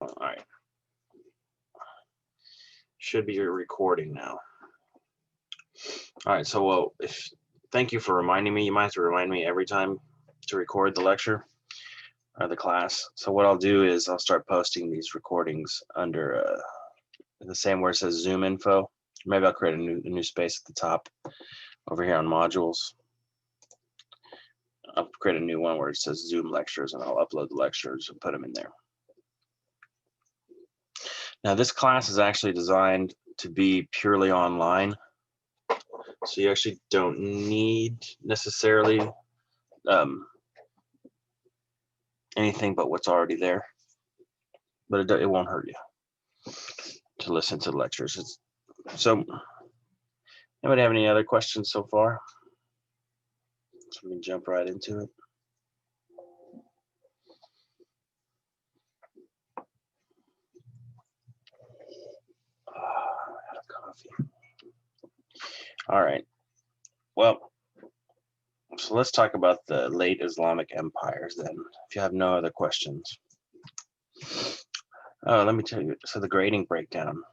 All right. Should be recording now. All right, so thank you for reminding me. You might have to remind me every time to record the lecture or the class. So what I'll do is I'll start posting these recordings under the same where it says Zoom info. Maybe I'll create a new space at the top over here on modules. I'll create a new one where it says Zoom lectures, and I'll upload the lectures and put them in there. Now this class is actually designed to be purely online. So you actually don't need necessarily anything but what's already there, but it won't hurt you to listen to the lectures. So anybody have any other questions so far? So we can jump right into it. Out of coffee. All right. Well, so let's talk about the late Islamic empires then, if you have no other questions. Let me tell you, so the grading breakdown,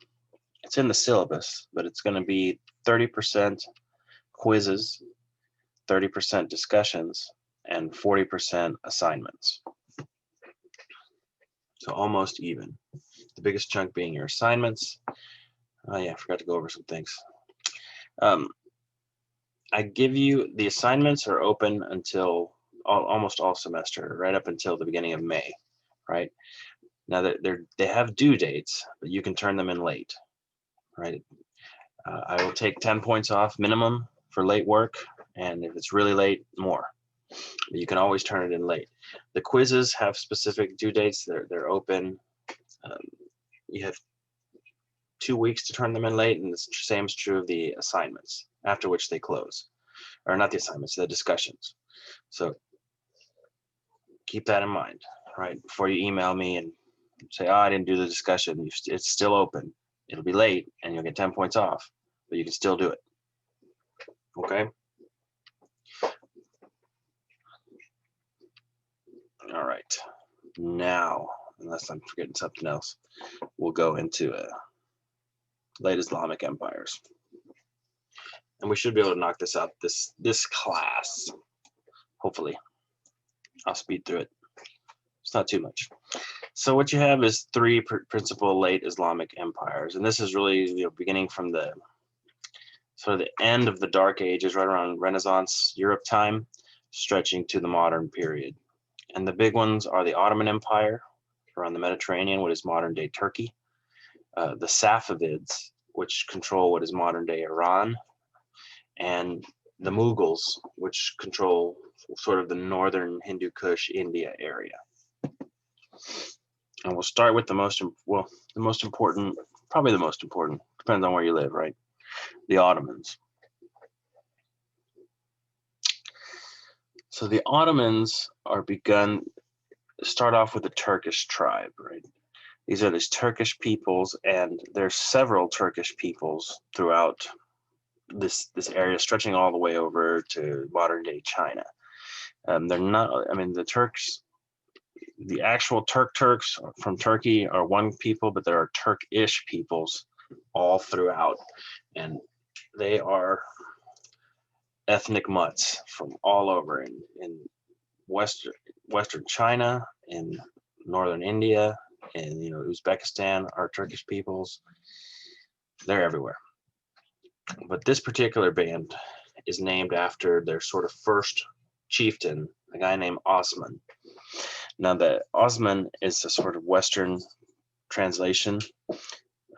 it's in the syllabus, but it's going to be 30% quizzes, 30% discussions, and 40% assignments. So almost even. The biggest chunk being your assignments. Oh yeah, I forgot to go over some things. I give you, the assignments are open until almost all semester, right up until the beginning of May, right? Now they have due dates, but you can turn them in late, right? I will take 10 points off minimum for late work, and if it's really late, more. But you can always turn it in late. The quizzes have specific due dates. They're open. You have 2 weeks to turn them in late, and the same is true of the assignments, after which they close. Or not the assignments, the discussions. So keep that in mind, right? Before you email me and say, oh, I didn't do the discussion, it's still open. It'll be late, and you'll get 10 points off, but you can still do it, okay? All right, now, unless I'm forgetting something else, we'll go into late Islamic empires. And we should be able to knock this out this class, hopefully. I'll speed through it. It's not too much. So what you have is 3 principal late Islamic empires, and this is really beginning from the sort of the end of the Dark Ages, right around Renaissance Europe time, stretching to the modern period. And the big ones are the Ottoman Empire around the Mediterranean, what is modern day Turkey, the Safavids, which control what is modern day Iran, and the Mughals, which control sort of the northern Hindu Kush India area. And we'll start with the most important, probably the most important, depends on where you live, right? The Ottomans. So the Ottomans start off with the Turkish tribe, right? These are these Turkish peoples, and there's several Turkish peoples throughout this area, stretching all the way over to modern day China. They're not, I mean, the Turks, the actual Turks from Turkey are one people, but there are Turkish peoples all throughout, and they are ethnic mutts from all over in western China, in northern India, and Uzbekistan are Turkish peoples. They're everywhere. But this particular band is named after their sort of first chieftain, a guy named Osman. Now, the Osman is a sort of Western translation.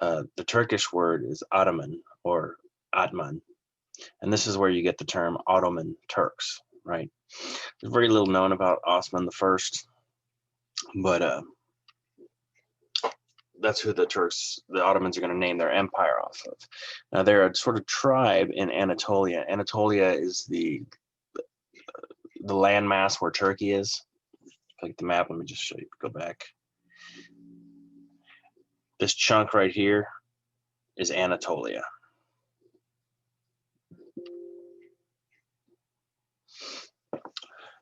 The Turkish word is Ottoman or Atman, and this is where you get the term Ottoman Turks, right? There's very little known about Osman the First, but that's who the Ottomans are going to name their empire off of. Now, they're a sort of tribe in Anatolia. Anatolia is the landmass where Turkey is. Look at the map. Let me just show you. Go back. This chunk right here is Anatolia.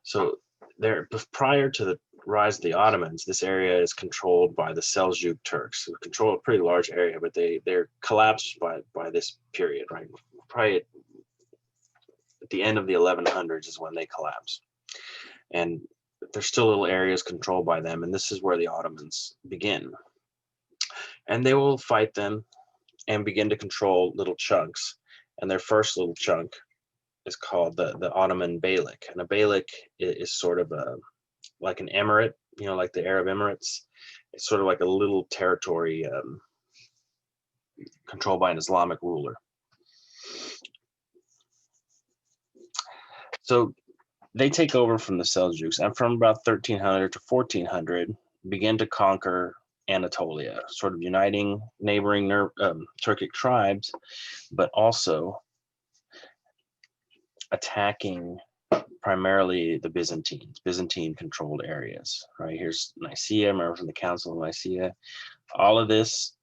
So prior to rise of the Ottomans, this area is controlled by the Seljuk Turks, who control a pretty large area, but they're collapsed by this period, right? Probably at the end of the 1100s is when they collapse. And there's still little areas controlled by them, and this is where the Ottomans begin. And they will fight them and begin to control little chunks. And their first little chunk is called the Ottoman Beylik. And a Beylik is sort of like an emirate, like the Arab Emirates. It's sort of like a little territory controlled by an Islamic ruler. So they take over from the Seljuks, and from about 1300 to 1400 begin to conquer Anatolia, sort of uniting neighboring Turkic tribes, but also attacking primarily the Byzantine-controlled areas. Right, here's Nicaea, remember from the Council of Nicaea. All of this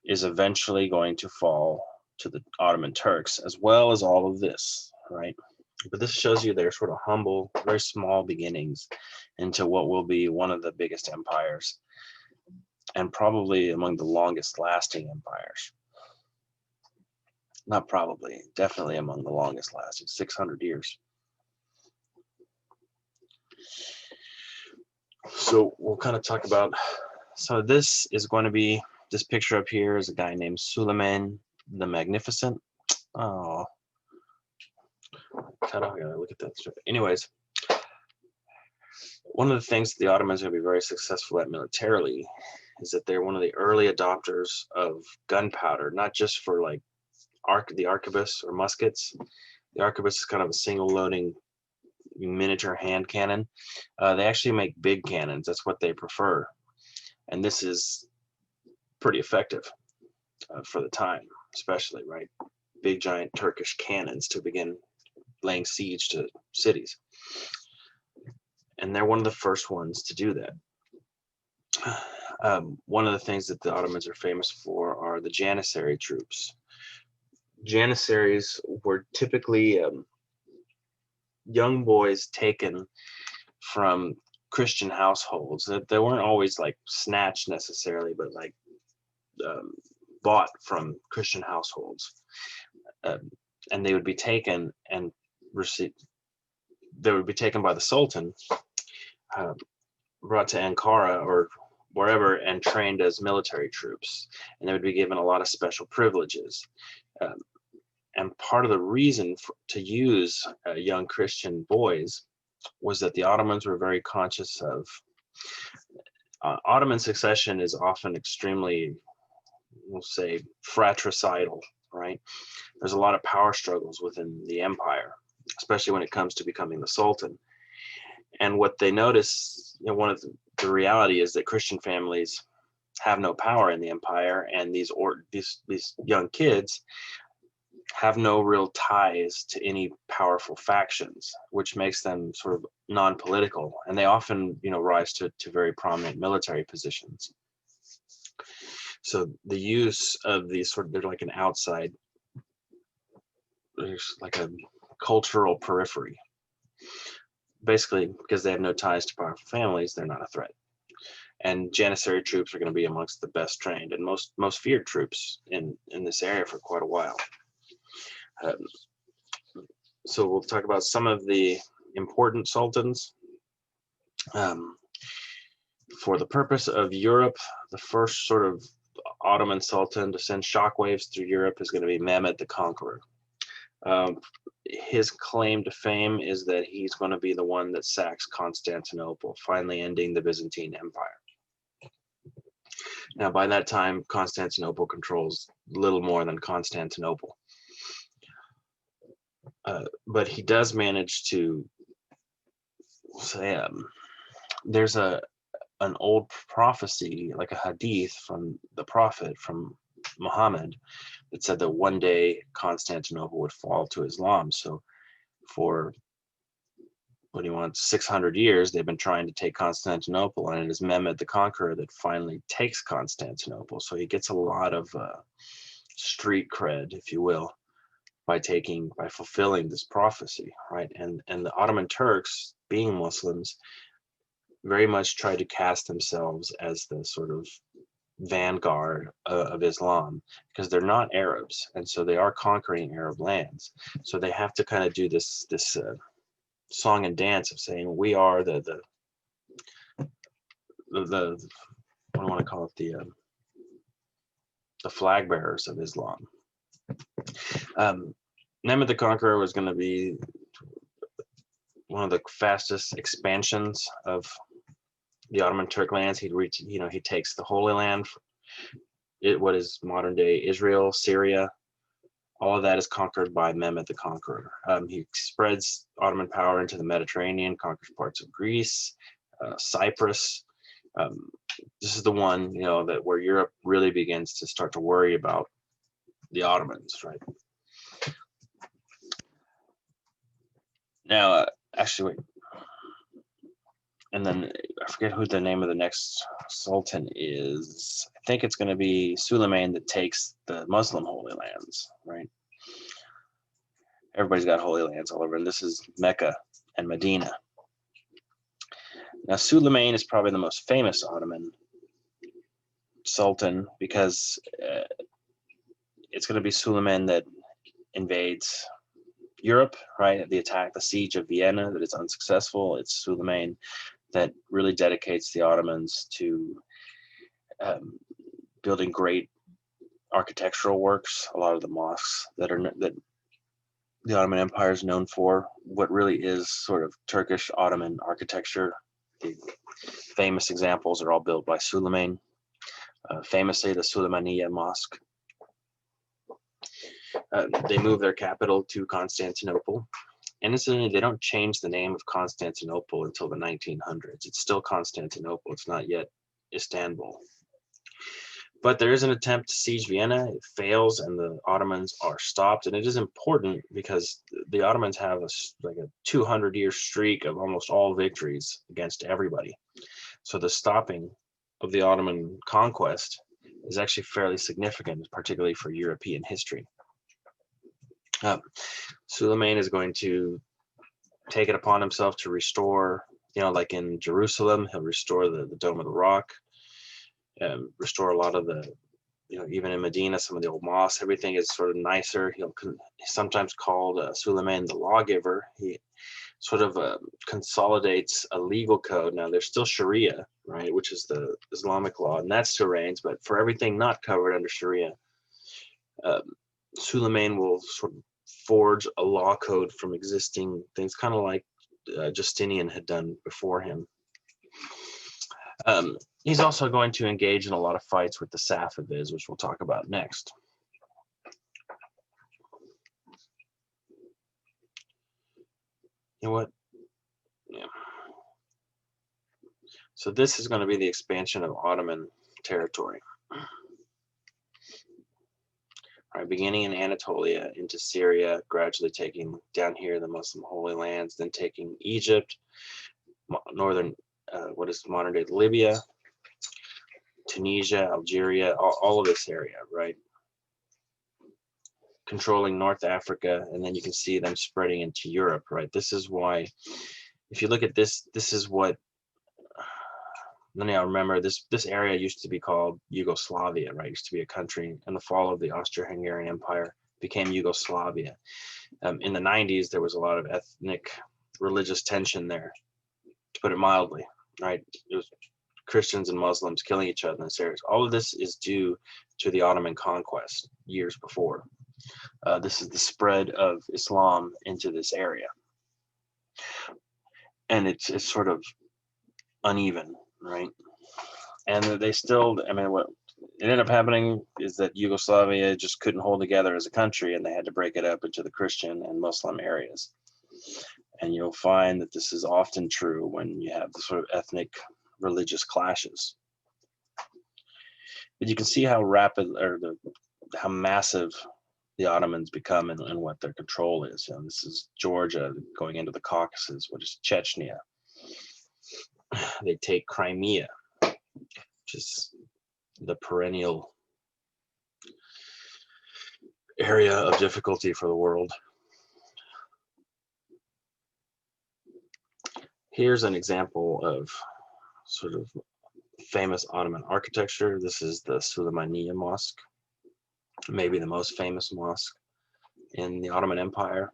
is eventually going to fall to the Ottoman Turks, as well as all of this, right? But this shows you their sort of humble, very small beginnings into what will be one of the biggest empires, and probably among the longest lasting empires. Not probably, definitely among the longest lasting, 600 years. So we'll kind of talk about, so this is going to be, this picture up here is a guy named Suleiman the Magnificent. Oh, cut off, I gotta look at that strip. Anyways, one of the things that the Ottomans are going to be very successful at militarily is that they're one of the early adopters of gunpowder, not just for like the arquebus or muskets. The arquebus is kind of a single loading miniature hand cannon. They actually make big cannons. That's what they prefer. And this is pretty effective for the time, especially, right? Big giant Turkish cannons to begin laying siege to cities. And they're one of the first ones to do that. One of the things that the Ottomans are famous for are the Janissary troops. Janissaries were typically young boys taken from Christian households. They weren't always like snatched necessarily, but like bought from Christian households. And they would be taken and received. They would be taken by the Sultan, brought to Ankara or wherever, and trained as military troops. And they would be given a lot of special privileges. And part of the reason to use young Christian boys was that the Ottomans were very conscious of Ottoman succession is often extremely, we'll say, fratricidal, right? There's a lot of power struggles within the empire, especially when it comes to becoming the Sultan. And what they notice, one of the reality is that Christian families have no power in the empire, and these young kids have no real ties to any powerful factions, which makes them sort of non-political, and they often, rise to very prominent military positions. So the use of these they're like an outside, there's like a cultural periphery. Basically, because they have no ties to powerful families, they're not a threat. And Janissary troops are going to be amongst the best trained and most feared troops in this area for quite a while. So we'll talk about some of the important sultans. For the purpose of Europe, the first sort of Ottoman sultan to send shockwaves through Europe is going to be Mehmed the Conqueror. His claim to fame is that he's going to be the one that sacks Constantinople, finally ending the Byzantine Empire. Now, by that time, Constantinople controls little more than Constantinople. But he does manage to say, there's an old prophecy, like a hadith from the Prophet, from Muhammad, that said that one day Constantinople would fall to Islam. So for 600 years, they've been trying to take Constantinople, and it is Mehmed the Conqueror that finally takes Constantinople. So he gets a lot of street cred, if you will, by fulfilling this prophecy, right? And the Ottoman Turks, being Muslims, very much tried to cast themselves as the sort of vanguard of Islam, because they're not Arabs, and so they are conquering Arab lands. So they have to kind of do this song and dance of saying we are the what do I want to call it, the flag bearers of Islam. Mehmed the Conqueror was going to be one of the fastest expansions of the Ottoman Turk lands. He takes the Holy Land, what is modern day Israel, Syria. All of that is conquered by Mehmed the Conqueror. He spreads Ottoman power into the Mediterranean, conquers parts of Greece, Cyprus. This is the one, that where Europe really begins to start to worry about the Ottomans, right? Now, actually, wait. And then I forget who the name of the next sultan is. I think it's going to be Suleiman that takes the Muslim Holy Lands, right? Everybody's got Holy Lands all over, and this is Mecca and Medina. Now, Suleiman is probably the most famous Ottoman sultan because it's going to be Suleiman that invades Europe, right? The siege of Vienna, that is unsuccessful. It's Suleiman that really dedicates the Ottomans to building great architectural works. A lot of the mosques that the Ottoman Empire is known for, what really is sort of Turkish Ottoman architecture. The famous examples are all built by Suleiman. Famously, the Suleymaniye Mosque. They move their capital to Constantinople. And incidentally, they don't change the name of Constantinople until the 1900s. It's still Constantinople. It's not yet Istanbul. But there is an attempt to siege Vienna. It fails, and the Ottomans are stopped. And it is important because the Ottomans have like a 200-year streak of almost all victories against everybody. So the stopping of the Ottoman conquest is actually fairly significant, particularly for European history. Suleiman is going to take it upon himself to restore, like in Jerusalem, he'll restore the Dome of the Rock, restore a lot of the, even in Medina, some of the old mosques. Everything is sort of nicer. He's sometimes called Suleiman the lawgiver. He sort of consolidates a legal code. Now, there's still Sharia, right, which is the Islamic law, and that still reigns. But for everything not covered under Sharia, Suleiman will sort of forge a law code from existing things, kind of like Justinian had done before him. He's also going to engage in a lot of fights with the Safavids, which we'll talk about next. You know what? Yeah. So this is going to be the expansion of Ottoman territory. Right, beginning in Anatolia into Syria, gradually taking down here the Muslim Holy Lands, then taking Egypt, northern, what is modern day Libya, Tunisia, Algeria, all of this area, right? Controlling North Africa, and then you can see them spreading into Europe, right? This is why, if you look at this, this is what, then I remember this area used to be called Yugoslavia, right? It used to be a country, and the fall of the Austro-Hungarian Empire became Yugoslavia. In the 90s, there was a lot of ethnic, religious tension there, to put it mildly, right? It was Christians and Muslims killing each other in this area. All of this is due to the Ottoman conquest years before. This is the spread of Islam into this area. And it's sort of uneven, right? And they still, what it ended up happening is that Yugoslavia just couldn't hold together as a country, and they had to break it up into the Christian and Muslim areas. And you'll find that this is often true when you have the sort of ethnic religious clashes. But you can see how rapid, or how massive the Ottomans become and what their control is. This is Georgia going into the Caucasus, what is Chechnya. They take Crimea, which is the perennial area of difficulty for the world. Here's an example of sort of famous Ottoman architecture. This is the Suleymaniye Mosque, maybe the most famous mosque in the Ottoman Empire.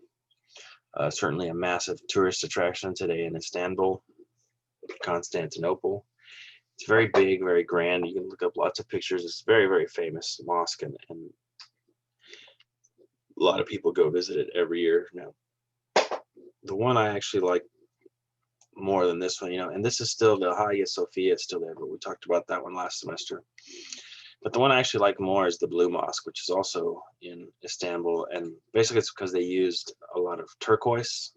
Certainly a massive tourist attraction today in Istanbul, Constantinople. It's very big, very grand. You can look up lots of pictures. It's a very, very famous mosque, and a lot of people go visit it every year now. The one I actually like more than this one, and this is still the Hagia Sophia is still there, but we talked about that one last semester. But the one I actually like more is the Blue Mosque, which is also in Istanbul, and basically it's because they used a lot of turquoise,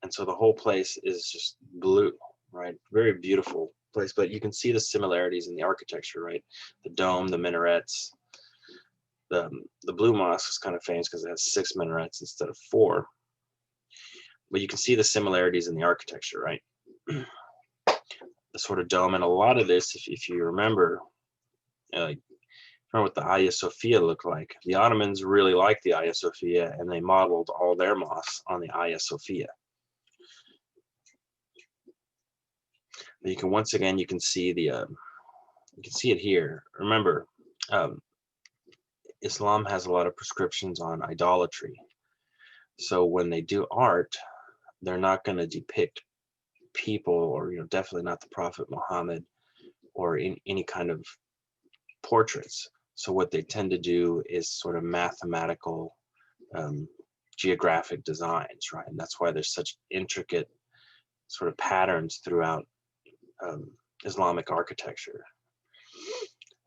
and so the whole place is just blue, right? Very beautiful place, but you can see the similarities in the architecture, right? The dome, the minarets. The Blue Mosque is kind of famous because it has 6 minarets instead of 4. But you can see the similarities in the architecture, right? The sort of dome, and a lot of this, if you remember what the Hagia Sophia looked like. The Ottomans really liked the Hagia Sophia, and they modeled all their mosques on the Hagia Sophia. But you can once again, you can see it here. Remember, Islam has a lot of prescriptions on idolatry. So when they do art, they're not going to depict people, or definitely not the Prophet Muhammad, or in any kind of portraits. So what they tend to do is sort of mathematical, geographic designs, right? And that's why there's such intricate sort of patterns throughout Islamic architecture.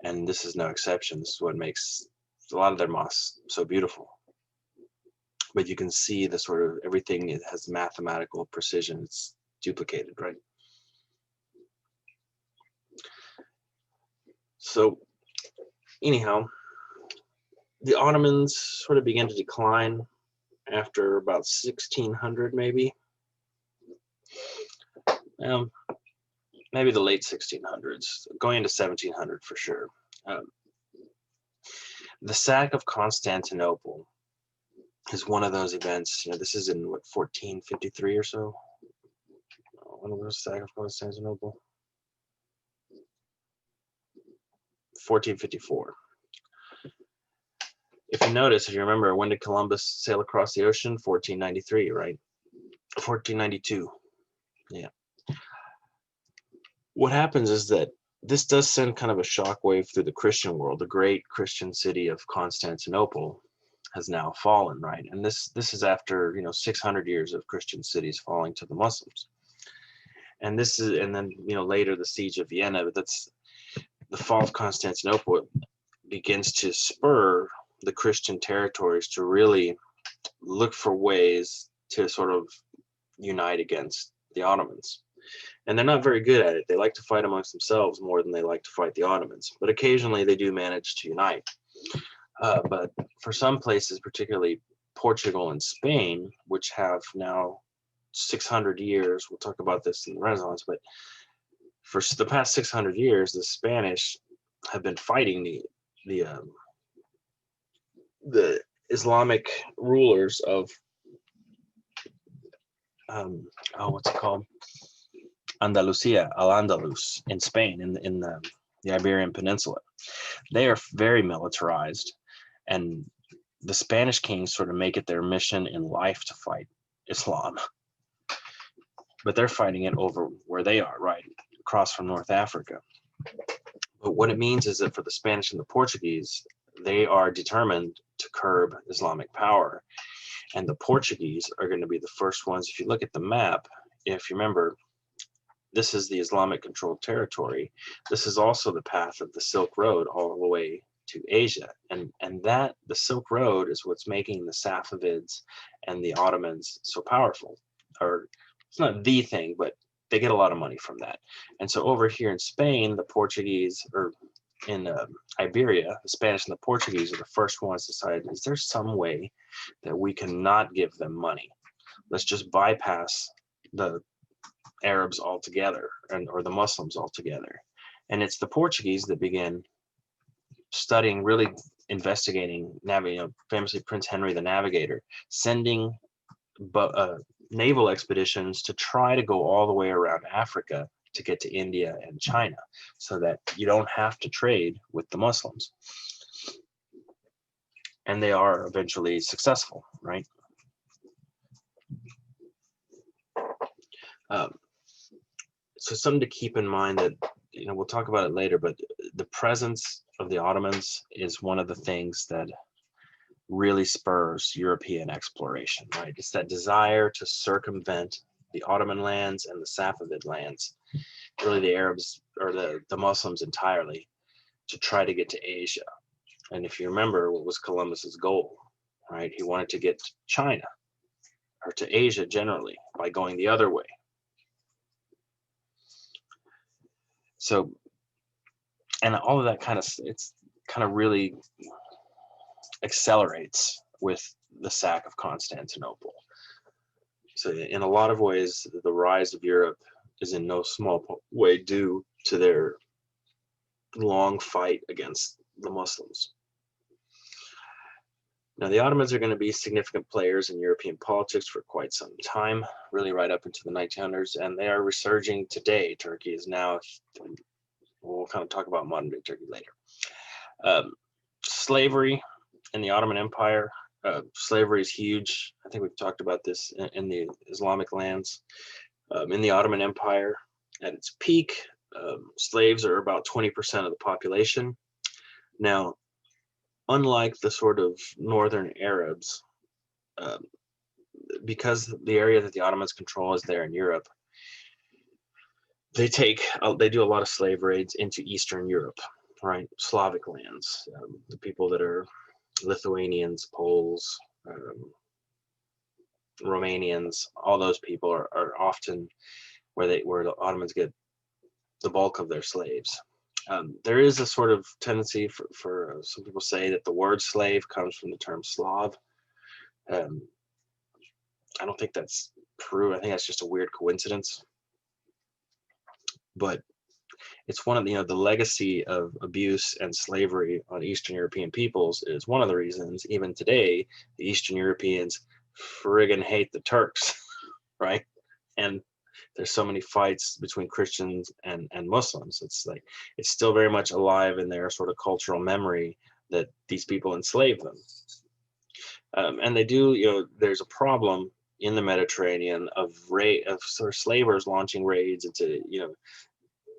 And this is no exception. This is what makes a lot of their mosques so beautiful. But you can see the sort of everything, it has mathematical precision. It's duplicated, right? So anyhow, the Ottomans sort of began to decline after about 1600, maybe. Maybe the late 1600s, going into 1700 for sure. The sack of Constantinople is one of those events. This is in what, 1453 or so. When was the sack of Constantinople? 1454. If you notice, if you remember, when did Columbus sail across the ocean? 1493, right? 1492. Yeah. What happens is that this does send kind of a shockwave through the Christian world. The great Christian city of Constantinople has now fallen, right? And this is after 600 years of Christian cities falling to the Muslims. And then later the siege of Vienna. But that's the fall of Constantinople begins to spur the Christian territories to really look for ways to sort of unite against the Ottomans. And they're not very good at it. They like to fight amongst themselves more than they like to fight the Ottomans. But occasionally they do manage to unite. But for some places, particularly Portugal and Spain, which have now 600 years, we'll talk about this in the Renaissance, but for the past 600 years, the Spanish have been fighting the Islamic rulers of what's it called? Andalusia, Al-Andalus in Spain, in the Iberian Peninsula. They are very militarized, and the Spanish kings sort of make it their mission in life to fight Islam. But they're fighting it over where they are, right across from North Africa. But what it means is that for the Spanish and the Portuguese, they are determined to curb Islamic power. And the Portuguese are going to be the first ones. If you look at the map, if you remember, this is the Islamic controlled territory. This is also the path of the Silk Road all the way to Asia. And that the Silk Road is what's making the Safavids and the Ottomans so powerful. Or it's not the thing, but they get a lot of money from that. And so over here in Spain, the Portuguese, or in Iberia, the Spanish and the Portuguese are the first ones to decide, is there some way that we cannot give them money? Let's just bypass the Arabs altogether, or the Muslims altogether. And it's the Portuguese that begin studying, really investigating, famously Prince Henry the Navigator, sending naval expeditions to try to go all the way around Africa to get to India and China, so that you don't have to trade with the Muslims. And they are eventually successful, right? So something to keep in mind that, we'll talk about it later, but the presence of the Ottomans is one of the things that really spurs European exploration, right? It's that desire to circumvent the Ottoman lands and the Safavid lands, really the Arabs or the Muslims entirely, to try to get to Asia. And if you remember, what was Columbus's goal, right? He wanted to get to China or to Asia generally by going the other way. So, and all of that it's kind of really accelerates with the sack of Constantinople. So in a lot of ways, the rise of Europe is in no small way due to their long fight against the Muslims. Now, the Ottomans are going to be significant players in European politics for quite some time, really right up into the 1900s, and they are resurging today. Turkey is now, we'll kind of talk about modern day Turkey later. Slavery in the Ottoman Empire. Slavery is huge. I think we've talked about this in the Islamic lands. In the Ottoman Empire, at its peak, slaves are about 20% of the population. Now, unlike the sort of northern Arabs, because the area that the Ottomans control is there in Europe, they do a lot of slave raids into Eastern Europe, right? Slavic lands, the people that are Lithuanians, Poles, Romanians, all those people are often where the Ottomans get the bulk of their slaves. There is a sort of tendency for some people say that the word slave comes from the term Slav. I don't think that's true. I think that's just a weird coincidence. But it's one of the legacy of abuse and slavery on Eastern European peoples is one of the reasons even today the Eastern Europeans friggin' hate the Turks, right? And there's so many fights between Christians and Muslims. It's still very much alive in their sort of cultural memory that these people enslaved them. And they do, there's a problem in the Mediterranean of sort of slavers launching raids into,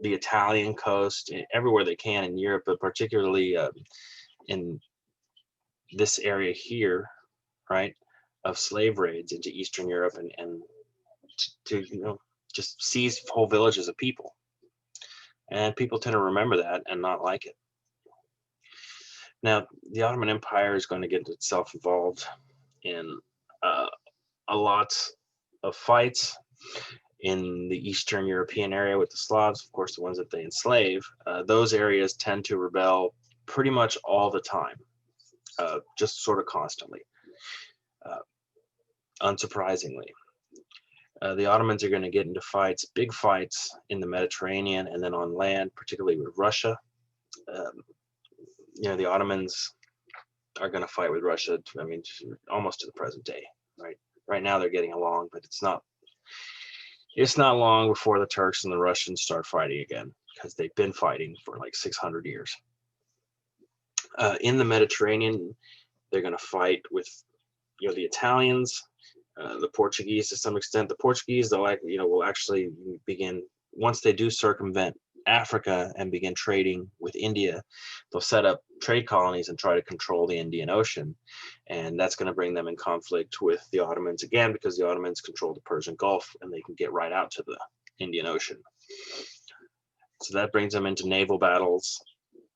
the Italian coast, everywhere they can in Europe, but particularly in this area here, right, of slave raids into Eastern Europe and to just seize whole villages of people. And people tend to remember that and not like it. Now, the Ottoman Empire is going to get itself involved in a lot of fights in the Eastern European area with the Slavs, of course, the ones that they enslave. Those areas tend to rebel pretty much all the time, just sort of constantly, unsurprisingly. The Ottomans are going to get into big fights in the Mediterranean and then on land, particularly with Russia. The Ottomans are going to fight with Russia, almost to the present day, right? Right now they're getting along, but it's not long before the Turks and the Russians start fighting again, because they've been fighting for like 600 years. In the Mediterranean, they're going to fight with, the Italians, the Portuguese to some extent. The Portuguese, will actually begin, once they do circumvent Africa and begin trading with India, they'll set up trade colonies and try to control the Indian Ocean. And that's going to bring them in conflict with the Ottomans again, because the Ottomans control the Persian Gulf and they can get right out to the Indian Ocean. So that brings them into naval battles,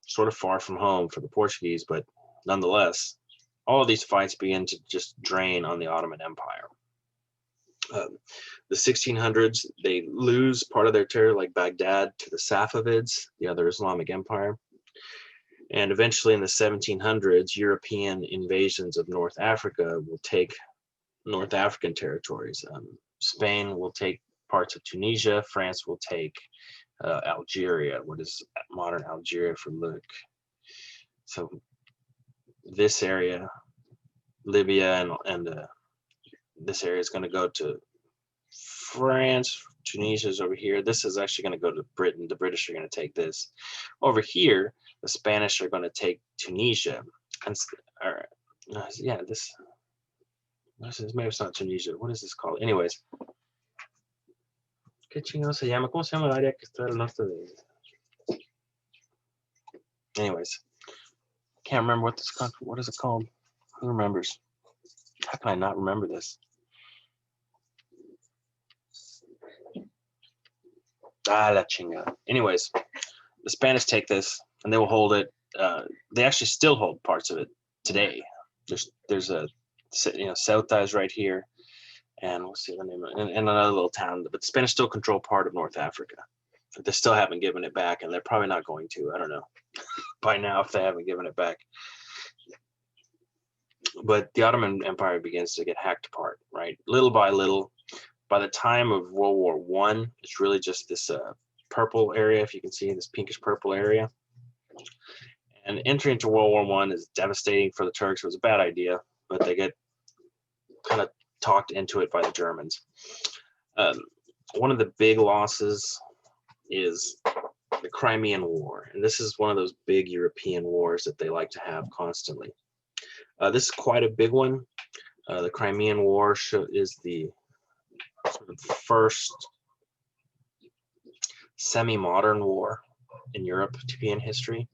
sort of far from home for the Portuguese, but nonetheless, all of these fights begin to just drain on the Ottoman Empire. The 1600s, they lose part of their territory, like Baghdad, to the Safavids, the other Islamic empire. And eventually in the 1700s, European invasions of North Africa will take North African territories. Spain will take parts of Tunisia. France will take Algeria, what is modern Algeria for Luke. So this area, Libya and this area is going to go to France Tunisia is over here. This is actually going to go to Britain. The British are going to take this. Over here, the Spanish are going to take Tunisia. And yeah, this maybe it's not Tunisia. What is this called? Anyways. ¿Qué chingado se llama? ¿Cómo se llama el área que está al norte de? Anyways, can't remember what this country. What is it called? Who remembers? How can I not remember this? La chingada. Anyways, the Spanish take this and they will hold it. They actually still hold parts of it today. There's a, Ceuta is right here, and what's the other name? And another little town. But the Spanish still control part of North Africa. But they still haven't given it back, and they're probably not going to. I don't know by now if they haven't given it back. But the Ottoman Empire begins to get hacked apart, right? Little by little. By the time of World War I, it's really just this purple area, if you can see this pinkish purple area. And entry into World War I is devastating for the Turks. It was a bad idea, but they get kind of talked into it by the Germans. One of the big losses is the Crimean War. And this is one of those big European wars that they like to have constantly. This is quite a big one. The Crimean War is the sort of first semi-modern war in Europe to be in history.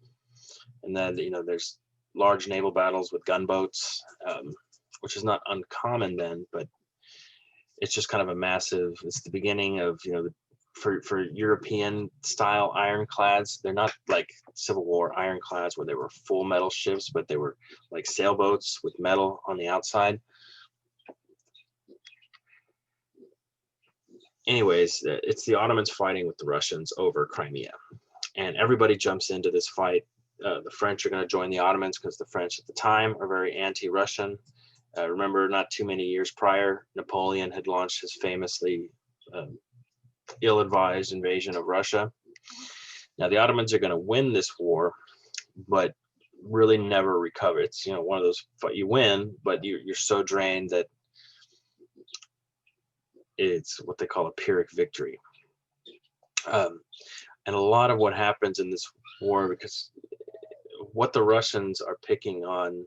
And then, there's large naval battles with gunboats, which is not uncommon then, but it's just kind of a massive, it's the beginning of, for European style ironclads. They're not like Civil War ironclads where they were full metal ships, but they were like sailboats with metal on the outside. Anyways, it's the Ottomans fighting with the Russians over Crimea, and everybody jumps into this fight. The French are going to join the Ottomans because the French at the time are very anti-Russian. Remember, not too many years prior, Napoleon had launched his famously ill-advised invasion of Russia. Now, the Ottomans are going to win this war, but really never recover. It's, one of those, you win, but you're so drained that it's what they call a Pyrrhic victory. And a lot of what happens in this war, because what the Russians are picking on,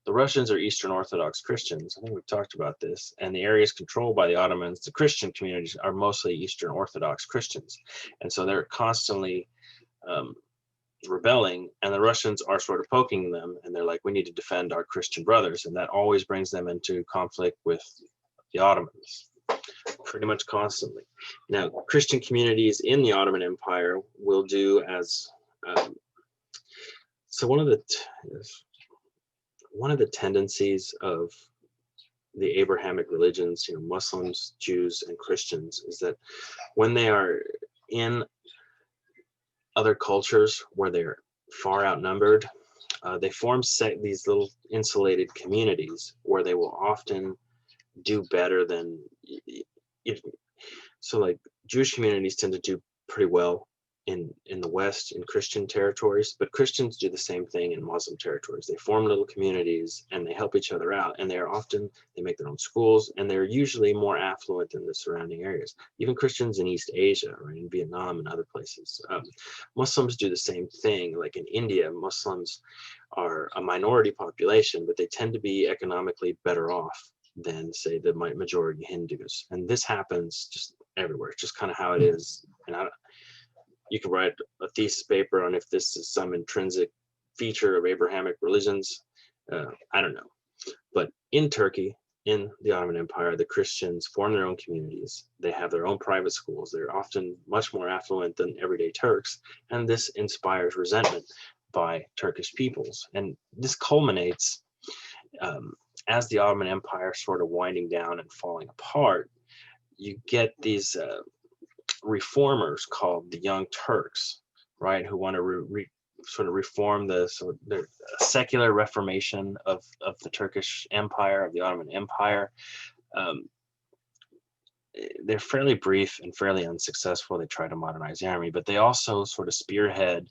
the Russians are Eastern Orthodox Christians. I think we've talked about this. And the areas controlled by the Ottomans, the Christian communities, are mostly Eastern Orthodox Christians. And so they're constantly rebelling, and the Russians are sort of poking them, and they're like, we need to defend our Christian brothers. And that always brings them into conflict with the Ottomans, pretty much constantly. Now, Christian communities in the Ottoman Empire will do as, so one of the tendencies of the Abrahamic religions, Muslims, Jews, and Christians, is that when they are in other cultures where they're far outnumbered, they form these little insulated communities where they will often do better than, so like Jewish communities tend to do pretty well in the West, in Christian territories, but Christians do the same thing in Muslim territories. They form little communities and they help each other out, and they make their own schools, and they're usually more affluent than the surrounding areas. Even Christians in East Asia, right, in Vietnam and other places. Muslims do the same thing. Like in India, Muslims are a minority population, but they tend to be economically better off than, say, the majority Hindus. And this happens just everywhere. It's just kind of how it is. And you can write a thesis paper on if this is some intrinsic feature of Abrahamic religions. I don't know. But in Turkey, in the Ottoman Empire, the Christians form their own communities. They have their own private schools. They're often much more affluent than everyday Turks. And this inspires resentment by Turkish peoples. And this culminates as the Ottoman Empire sort of winding down and falling apart. You get these reformers called the Young Turks, right, who want to sort of reform the secular reformation of the Turkish Empire, of the Ottoman Empire. They're fairly brief and fairly unsuccessful. They try to modernize the army, but they also sort of spearhead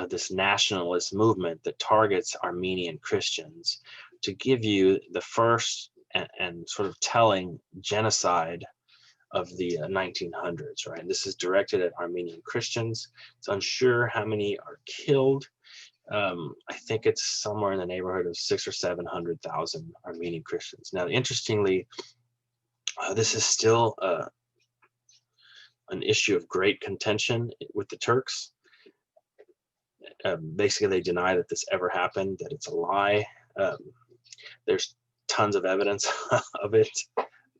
this nationalist movement that targets Armenian Christians to give you the first and sort of telling genocide of the 1900s, right? And this is directed at Armenian Christians. It's unsure how many are killed. I think it's somewhere in the neighborhood of 600,000 or 700,000 Armenian Christians. Now, interestingly, this is still an issue of great contention with the Turks. Basically, they deny that this ever happened, that it's a lie. There's tons of evidence of it.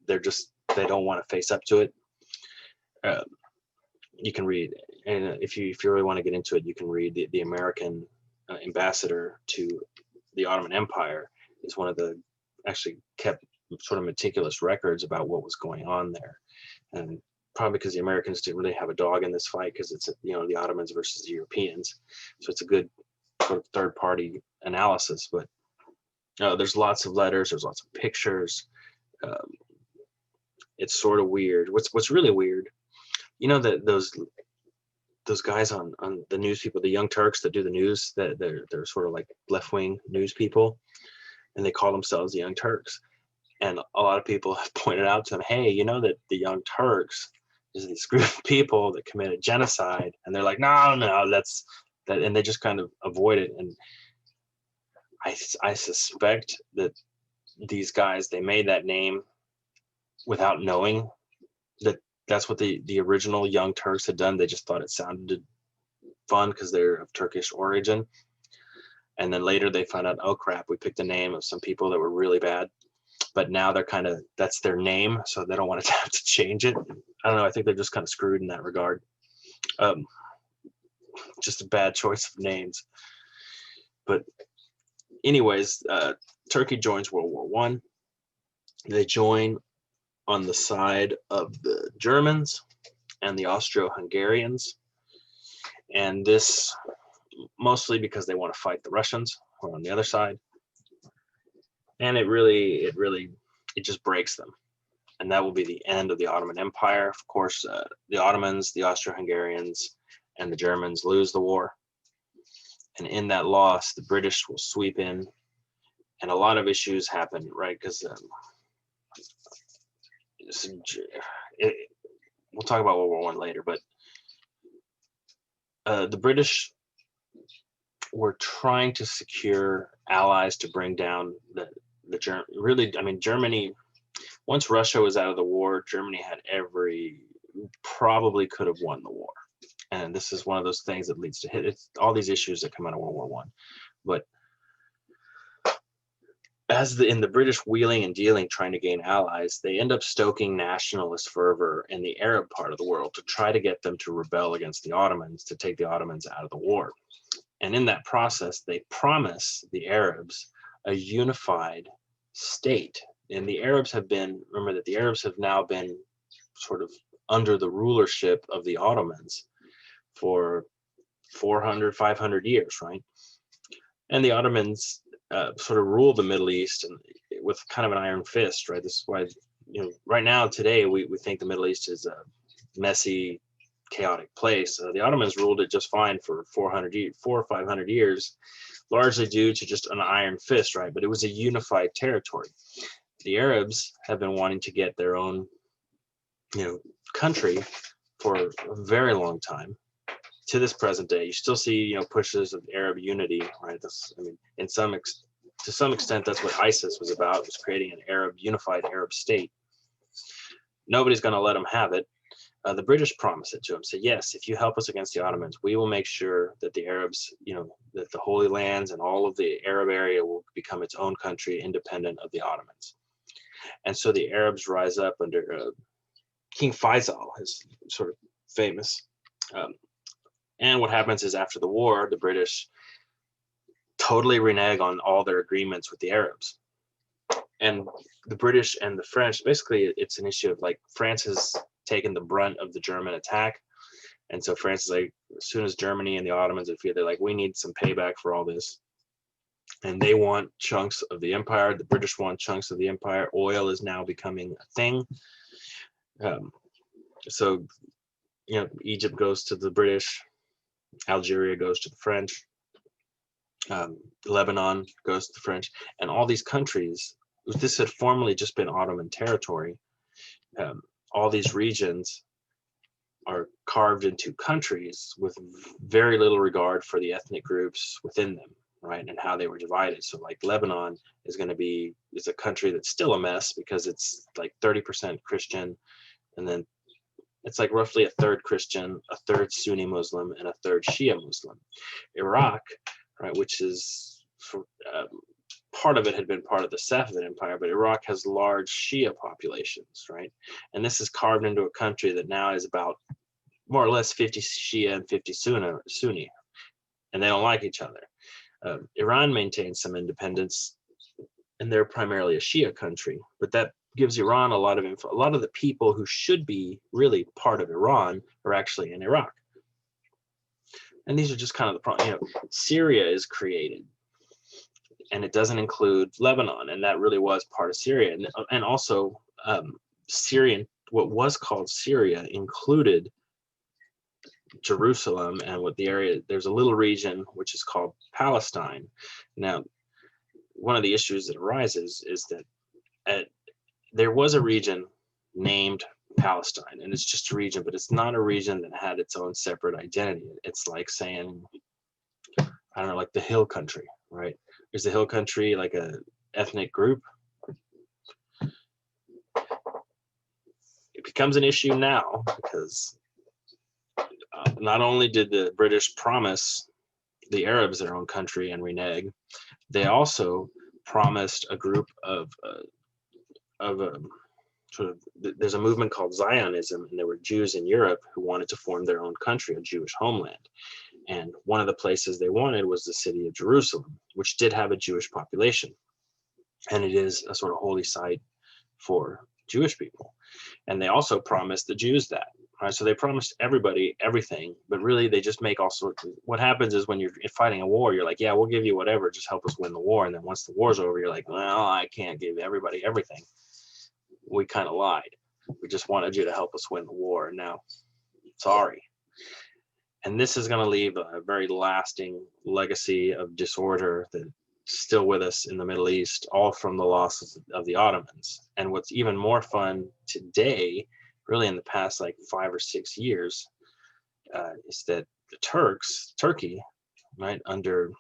They don't want to face up to it. You can read, and if you really want to get into it, you can read the American ambassador to the Ottoman Empire is one of the actually kept sort of meticulous records about what was going on there, and probably because the Americans didn't really have a dog in this fight because it's the Ottomans versus the Europeans, so it's a good sort of third party analysis. But there's lots of letters, there's lots of pictures. It's sort of weird. What's really weird, that those guys on the news people, the Young Turks that do the news, that they're sort of like left-wing news people, and they call themselves the Young Turks. And a lot of people have pointed out to them, hey, that the Young Turks is this group of people that committed genocide, and they're like, no, that's that, and they just kind of avoid it. And I suspect that these guys, they made that name without knowing that that's what the original Young Turks had done. They just thought it sounded fun because they're of Turkish origin. And then later they found out, oh crap, we picked the name of some people that were really bad. But now they're that's their name, so they don't want to have to change it. I don't know, I think they're just kind of screwed in that regard. Just a bad choice of names. But anyways, Turkey joins World War One. They join on the side of the Germans and the Austro-Hungarians, and this mostly because they want to fight the Russians who are on the other side. And it just breaks them, and that will be the end of the Ottoman Empire. Of course, the Ottomans, the Austro-Hungarians, and the Germans lose the war, and in that loss, the British will sweep in, and a lot of issues happen, right? Because we'll talk about World War One later, but the British were trying to secure allies to bring down the Germany. Once Russia was out of the war, Germany had probably could have won the war. And this is one of those things that leads to it's all these issues that come out of World War One. But in the British wheeling and dealing trying to gain allies, they end up stoking nationalist fervor in the Arab part of the world to try to get them to rebel against the Ottomans, to take the Ottomans out of the war. And in that process, they promise the Arabs a unified state. And the Arabs remember that the Arabs have now been sort of under the rulership of the Ottomans for 400, 500 years, right? And the Ottomans sort of rule the Middle East and with kind of an iron fist, right? This is why, right now, today, we think the Middle East is a messy, chaotic place. The Ottomans ruled it just fine for 400 or 500 years, largely due to just an iron fist, right? But it was a unified territory. The Arabs have been wanting to get their own, country for a very long time. To this present day, you still see, pushes of Arab unity, right? To some extent, that's what ISIS was about, was creating an unified Arab state. Nobody's going to let them have it. The British promised it to them. Said, yes, if you help us against the Ottomans, we will make sure that the Arabs, that the Holy Lands and all of the Arab area will become its own country, independent of the Ottomans. And so the Arabs rise up under King Faisal, is sort of famous. And what happens is, after the war, the British totally renege on all their agreements with the Arabs. And the British and the French, basically, it's an issue of like France has taken the brunt of the German attack. And so France is like, as soon as Germany and the Ottomans defeated, they're like, we need some payback for all this. And they want chunks of the empire. The British want chunks of the empire. Oil is now becoming a thing. So, Egypt goes to the British. Algeria goes to the French. Lebanon goes to the French. And all these countries, this had formerly just been Ottoman territory, all these regions are carved into countries with very little regard for the ethnic groups within them, right? And how they were divided. So like Lebanon is a country that's still a mess because it's like 30% Christian, and then it's like roughly a third Christian, a third Sunni Muslim, and a third Shia Muslim. Iraq, right, which is part of it had been part of the Safavid Empire, but Iraq has large Shia populations, right? And this is carved into a country that now is about more or less 50 Shia and 50 Sunni, and they don't like each other. Iran maintains some independence, and they're primarily a Shia country, but that gives Iran a lot of info. A lot of the people who should be really part of Iran are actually in Iraq. And these are just kind of the problem. Syria is created, and it doesn't include Lebanon, and that really was part of Syria. And also, Syrian, what was called Syria, included Jerusalem and what the area. There's a little region which is called Palestine. Now, one of the issues that arises is that there was a region named Palestine, and it's just a region, but it's not a region that had its own separate identity. It's like saying, I don't know, like the Hill Country, right? Is the Hill Country like a ethnic group? It becomes an issue now because not only did the British promise the Arabs their own country and renege, they also promised a group of there's a movement called Zionism, and there were Jews in Europe who wanted to form their own country, a Jewish homeland. And one of the places they wanted was the city of Jerusalem, which did have a Jewish population. And it is a sort of holy site for Jewish people. And they also promised the Jews that. Right? So they promised everybody everything, but really they just make all sorts of, what happens is when you're fighting a war, you're like, yeah, we'll give you whatever, just help us win the war. And then once the war's over, you're like, well, I can't give everybody everything. We kind of lied. We just wanted you to help us win the war. And now, sorry. And this is going to leave a very lasting legacy of disorder that's still with us in the Middle East, all from the loss of the Ottomans. And what's even more fun today, really in the past like 5 or 6 years, is that the Turkey, right, under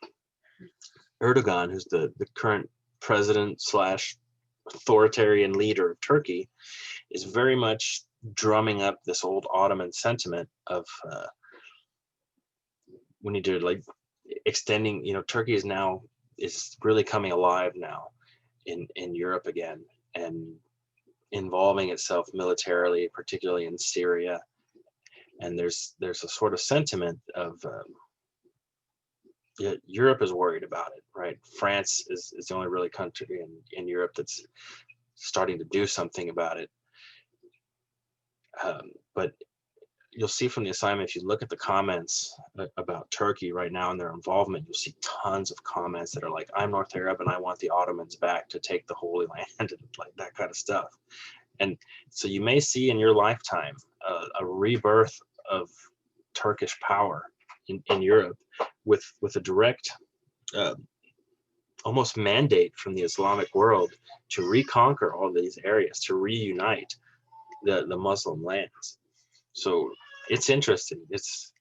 Erdogan, who's the current president / authoritarian leader of Turkey, is very much drumming up this old Ottoman sentiment of we need to like extending, Turkey is really coming alive now in Europe again and involving itself militarily, particularly in Syria. And there's a sort of sentiment of Europe is worried about it, right? France is the only really country in Europe that's starting to do something about it. But you'll see from the assignment, if you look at the comments about Turkey right now and their involvement, you'll see tons of comments that are like, I'm North Arab and I want the Ottomans back to take the Holy Land and like that kind of stuff. And so you may see in your lifetime a rebirth of Turkish power in Europe with a direct almost mandate from the Islamic world to reconquer all these areas, to reunite the Muslim lands. So it's interesting. It's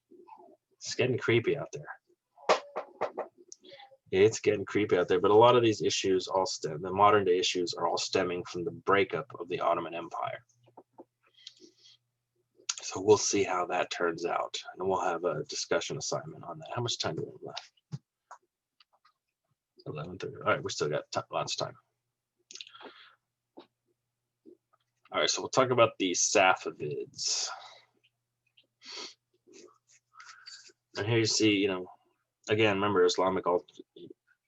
getting creepy out there. It's getting creepy out there. But a lot of these issues the modern day issues are all stemming from the breakup of the Ottoman Empire. So we'll see how that turns out. And we'll have a discussion assignment on that. How much time do we have left? 11:30. All right, we still got lots of time. All right, so we'll talk about the Safavids. And here you see, again, remember Islamic,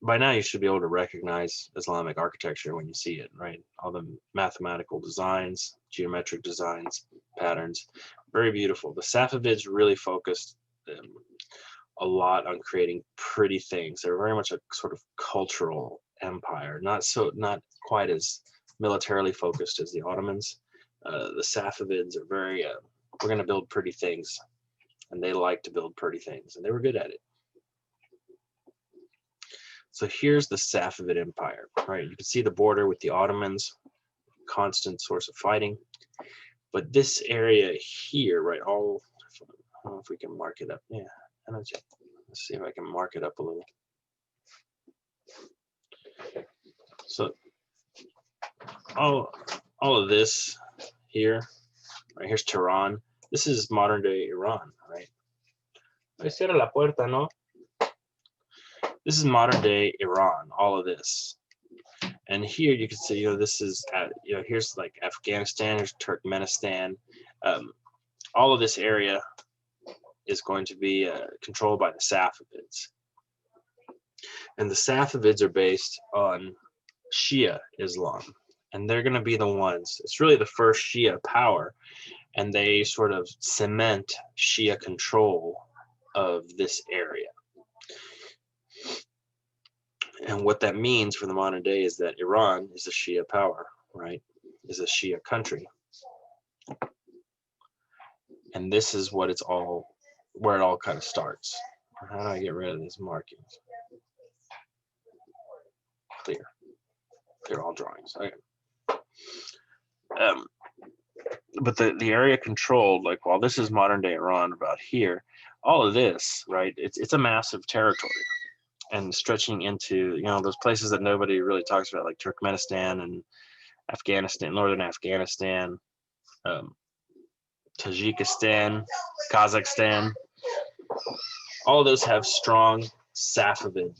by now you should be able to recognize Islamic architecture when you see it, right? All the mathematical designs, geometric designs, patterns, very beautiful. The Safavids really focused a lot on creating pretty things. They're very much a sort of cultural empire, not quite as militarily focused as the Ottomans. The Safavids are very, we're going to build pretty things. And they like to build pretty things, and they were good at it. So here's the Safavid Empire, right? You can see the border with the Ottomans, constant source of fighting. But this area here, right? All I don't know if we can mark it up. Yeah, let's see if I can mark it up a little. So all of this here, right? Here's Tehran. This is modern day Iran, right? Cierra la puerta, ¿no? This is modern day Iran. All of this. And here you can see, this is, here's like Afghanistan, here's Turkmenistan. All of this area is going to be controlled by the Safavids. And the Safavids are based on Shia Islam. And they're going to be the ones, it's really the first Shia power. And they sort of cement Shia control of this area. And what that means for the modern day is that Iran is a Shia power, right? Is a Shia country. And this is what it's all, where it all kind of starts. How do I get rid of these markings? Clear. They're all drawings. Okay. But the area controlled, like while this is modern day Iran, about here, all of this, right? It's a massive territory, and stretching into those places that nobody really talks about, like Turkmenistan and Afghanistan, northern Afghanistan, Tajikistan, Kazakhstan. All of those have strong Safavid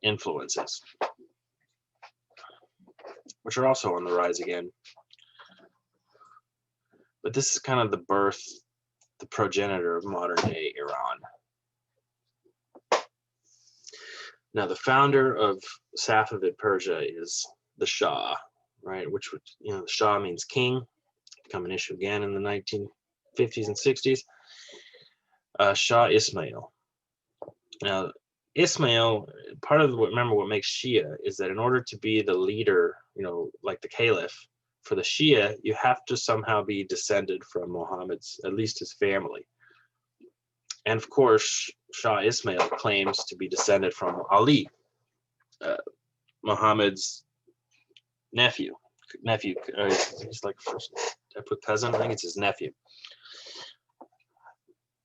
influences, which are also on the rise again. But this is kind of the birth, the progenitor of modern day Iran. Now, the founder of Safavid Persia is the Shah, right? Which would, the Shah means king, become an issue again in the 1950s and 60s. Shah Ismail. Now, Ismail, part of what makes Shia is that in order to be the leader, like the caliph, for the Shia, you have to somehow be descended from Muhammad's, at least his family. And of course, Shah Ismail claims to be descended from Ali, Muhammad's nephew. He's like first, I put cousin, I think it's his nephew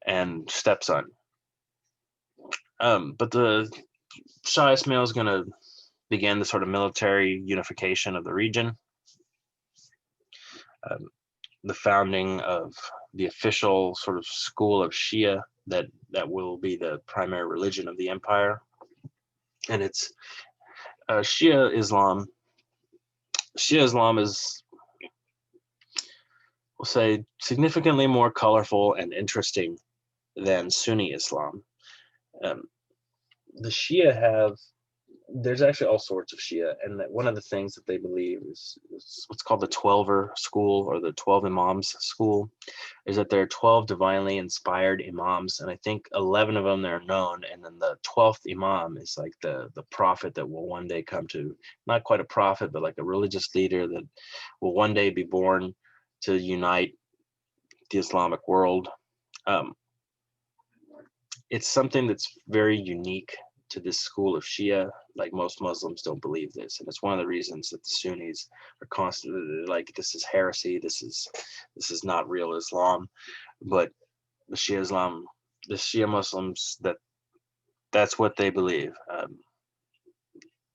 and stepson. But the Shah Ismail is going to begin the sort of military unification of the region. The founding of the official sort of school of Shia that will be the primary religion of the empire. And it's Shia Islam. Shia Islam is, we'll say, significantly more colorful and interesting than Sunni Islam. The Shia there's actually all sorts of Shia, and that one of the things that they believe is what's called the 12er school, or the 12 Imams school, is that there are 12 divinely inspired Imams, and I think 11 of them are known, and then the 12th Imam is like the prophet that will one day come to, not quite a prophet, but like a religious leader that will one day be born to unite the Islamic world. It's something that's very unique to this school of Shia. Like, most Muslims don't believe this, and it's one of the reasons that the Sunnis are constantly like, this is heresy, this is not real Islam. But the Shia Muslims, that's what they believe.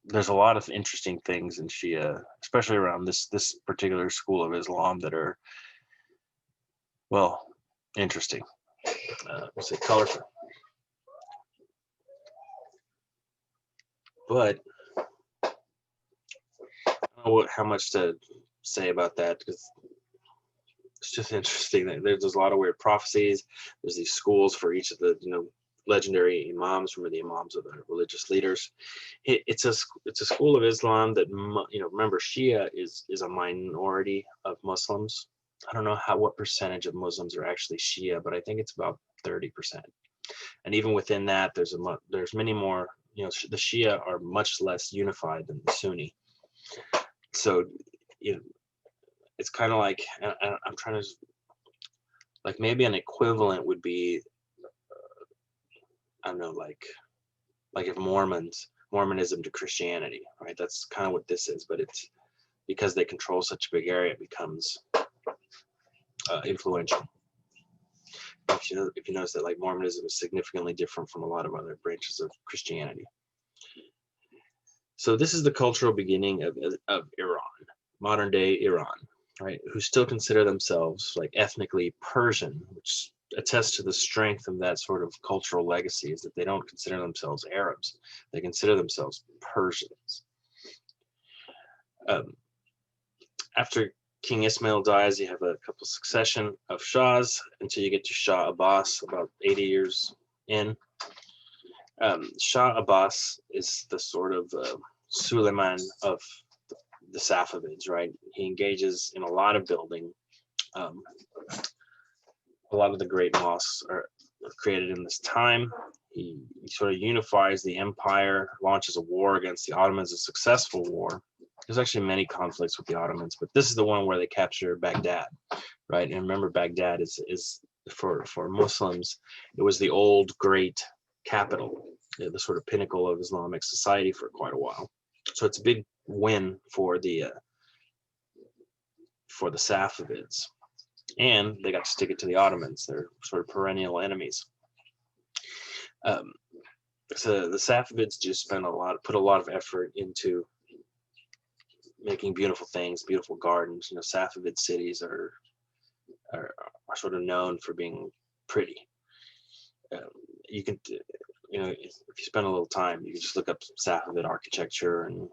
There's a lot of interesting things in Shia, especially around this particular school of Islam, that are, well, interesting. We'll say colorful. But I don't know how much to say about that, because it's just interesting that there's a lot of weird prophecies. There's these schools for each of the legendary imams, from the imams of the religious leaders. It's a school of Islam that, remember, Shia is a minority of Muslims. I don't know what percentage of Muslims are actually Shia, but I think it's about 30%. And even within that, there's many more. The Shia are much less unified than the Sunni. So, it's kind of like, I'm trying to, like, maybe an equivalent would be, I don't know, like if Mormonism to Christianity, right? That's kind of what this is, but it's because they control such a big area, it becomes influential. If you notice that, like, Mormonism is significantly different from a lot of other branches of Christianity. So this is the cultural beginning of Iran, modern day Iran, right? Who still consider themselves like ethnically Persian, which attests to the strength of that sort of cultural legacy, is that they don't consider themselves Arabs. They consider themselves Persians. After King Ismail dies, you have a couple succession of Shahs until you get to Shah Abbas about 80 years in. Shah Abbas is the sort of Suleiman of the Safavids, right? He engages in a lot of building. A lot of the great mosques are created in this time. He sort of unifies the empire, launches a war against the Ottomans, a successful war. There's actually many conflicts with the Ottomans, but this is the one where they capture Baghdad, right? And remember, Baghdad is for Muslims, it was the old great capital, the sort of pinnacle of Islamic society for quite a while. So it's a big win for the Safavids, and they got to stick it to the Ottomans. They're sort of perennial enemies. So the Safavids just put a lot of effort into making beautiful things, beautiful gardens. You know, Safavid cities are sort of known for being pretty. You can, you know, if you spend a little time, you can just look up Safavid architecture and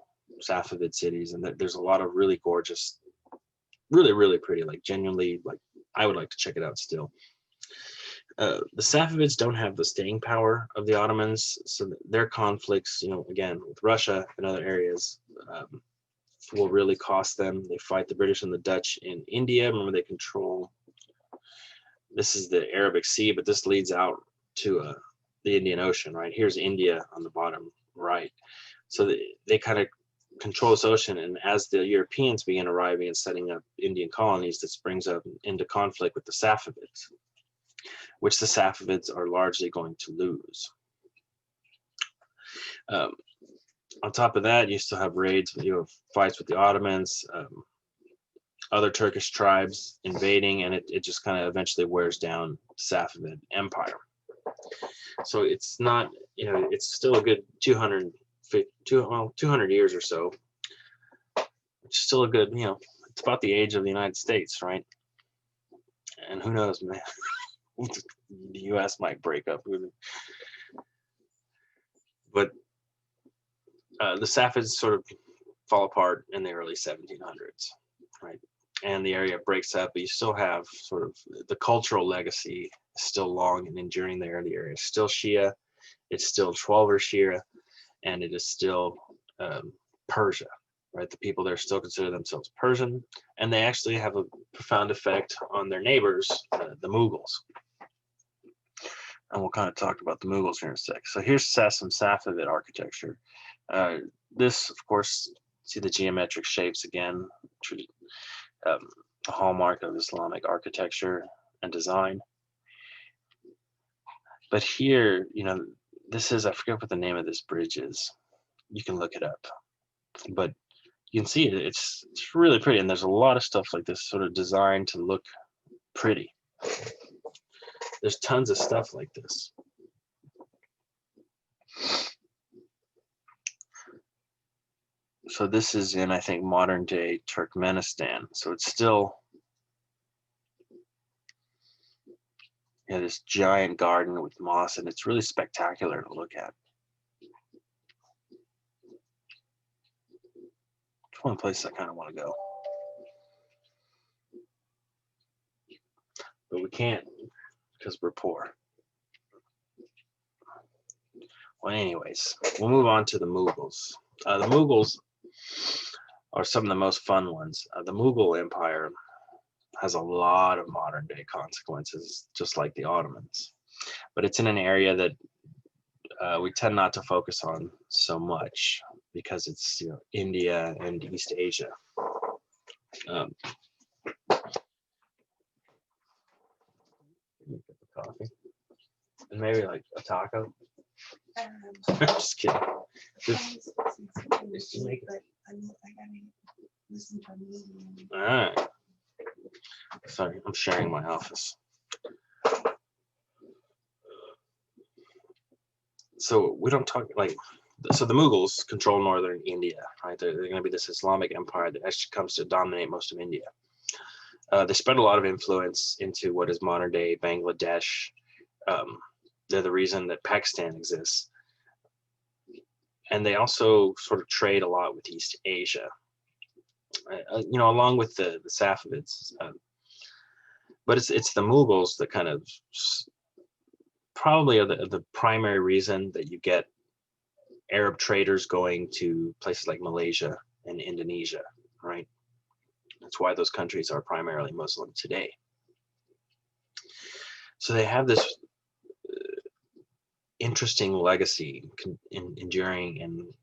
Safavid cities, and there's a lot of really gorgeous, really, really pretty, like genuinely, like I would like to check it out still. The Safavids don't have the staying power of the Ottomans, so their conflicts, you know, again with Russia and other areas, will really cost them. They fight the British and the Dutch in India. Remember, they control, this is the Arabic Sea, but this leads out to the Indian Ocean, right? Here's India on the bottom right. So they kind of control this ocean, and as the Europeans begin arriving and setting up Indian colonies, this brings up into conflict with the Safavids, which the Safavids are largely going to lose. On top of that, you still have raids, you know, fights with the Ottomans, other Turkish tribes invading, and it just kind of eventually wears down the Safavid Empire. So it's not, you know, it's still a good 200 years or so. It's still a good, you know, it's about the age of the United States, right? And who knows, man, the U.S. might break up. But the Safavids sort of fall apart in the early 1700s, right? And the area breaks up, but you still have sort of the cultural legacy still long and enduring there in the area. It's still Shia, it's still 12er Shia, and it is still Persia, right? The people there still consider themselves Persian, and they actually have a profound effect on their neighbors, the Mughals. And we'll kind of talk about the Mughals here in a sec. So here's some Safavid architecture. This, of course, see the geometric shapes again, the hallmark of Islamic architecture and design. But here, you know, this is, I forget what the name of this bridge is. You can look it up. But you can see it, it's really pretty. And there's a lot of stuff like this sort of designed to look pretty. There's tons of stuff like this. So this is in, I think, modern day Turkmenistan. So it's still, you know, this giant garden with moss, and it's really spectacular to look at. It's one place I kind of want to go. But we can't because we're poor. Well, anyways, we'll move on to the Mughals. The Mughals are some of the most fun ones. The Mughal Empire has a lot of modern day consequences, just like the Ottomans. But it's in an area that we tend not to focus on so much because it's, you know, India and East Asia. Coffee and maybe like a taco. Just kidding. All right. sorry, I'm sharing my office. So we don't talk like, so the Mughals control northern India, right? They're going to be this Islamic empire that actually comes to dominate most of India. They spread a lot of influence into what is modern day Bangladesh. They're the reason that Pakistan exists. And they also sort of trade a lot with East Asia, along with the Safavids. But it's the Mughals that kind of probably are the primary reason that you get Arab traders going to places like Malaysia and Indonesia, right? That's why those countries are primarily Muslim today. So they have this interesting legacy enduring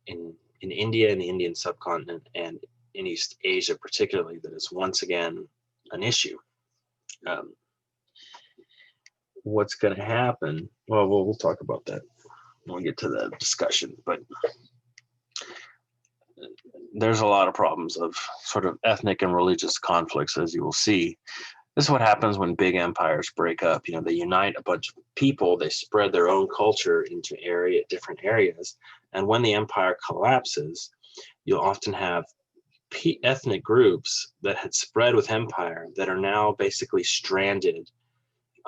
in India and the Indian subcontinent and in East Asia particularly, that is once again an issue. What's going to happen? Well, we'll talk about that when we get to the discussion, but there's a lot of problems of sort of ethnic and religious conflicts, as you will see. This is what happens when big empires break up. They unite a bunch of people, they spread their own culture into different areas, and when the empire collapses, you'll often have ethnic groups that had spread with empire that are now basically stranded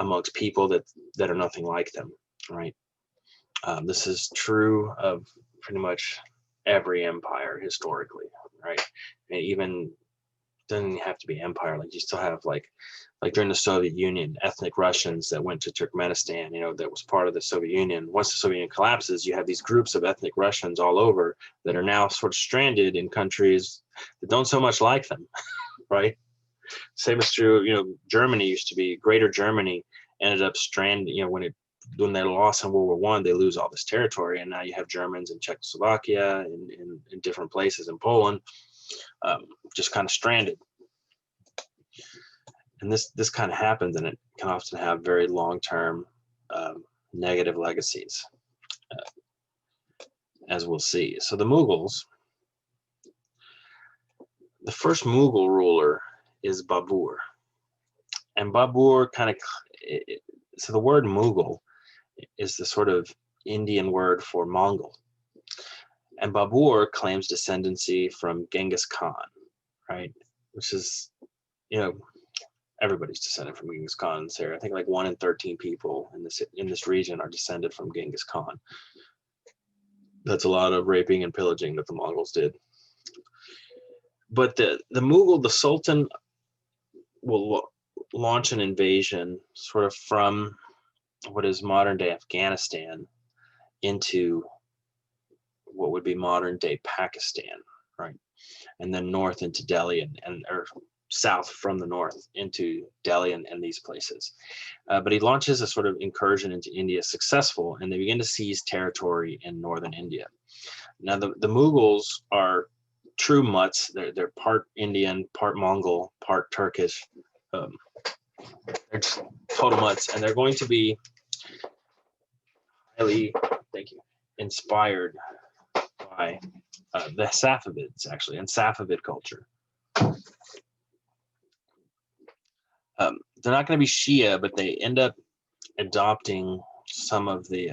amongst people that are nothing like them, right? This is true of pretty much every empire historically, right? And even doesn't have to be empire. Like you still have like during the Soviet Union, ethnic Russians that went to Turkmenistan, that was part of the Soviet Union. Once the Soviet Union collapses, you have these groups of ethnic Russians all over that are now sort of stranded in countries that don't so much like them, right? Same is true, Germany used to be, Greater Germany ended up stranded, when they lost in World War I, they lose all this territory, and now you have Germans in Czechoslovakia and in different places in Poland, just kind of stranded. And this kind of happens, and it can often have very long-term negative legacies, as we'll see. So the Mughals, the first Mughal ruler is Babur, and Babur so the word Mughal is the sort of Indian word for Mongol. And Babur claims descendancy from Genghis Khan, right? Which is, everybody's descended from Genghis Khan in this area. I think like 1 in 13 people in this region are descended from Genghis Khan. That's a lot of raping and pillaging that the Mongols did. But the Mughal, the Sultan, will launch an invasion sort of from what is modern day Afghanistan into what would be modern day Pakistan, right? And then north into Delhi or south from the north into Delhi and these places. But he launches a sort of incursion into India, successful, and they begin to seize territory in northern India. Now the Mughals are true mutts. They're part Indian, part Mongol, part Turkish. They're just total mutts, and they're going to be highly, inspired by the Safavids, actually, and Safavid culture. They're not going to be Shia, but they end up adopting some of the,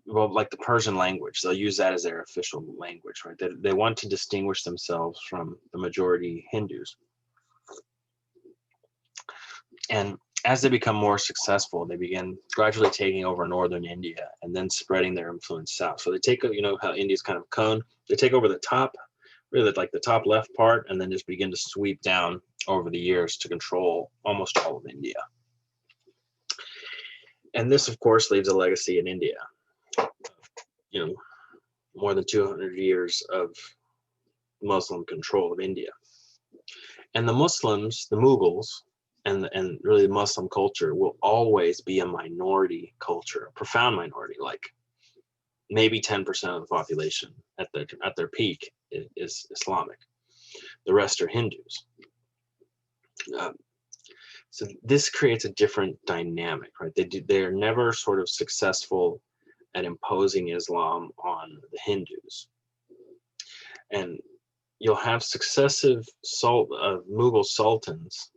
like the Persian language. They'll use that as their official language, right? They want to distinguish themselves from the majority Hindus. And as they become more successful, they begin gradually taking over northern India and then spreading their influence south. So they take, how India's kind of a cone. They take over the top, really like the top left part, and then just begin to sweep down over the years to control almost all of India. And this, of course, leaves a legacy in India. More than 200 years of Muslim control of India. And the Muslims, the Mughals, and really Muslim culture will always be a minority culture, a profound minority, like maybe 10% of the population at their peak is Islamic. The rest are Hindus. So this creates a different dynamic, right? They're never sort of successful at imposing Islam on the Hindus. And you'll have successive Mughal sultans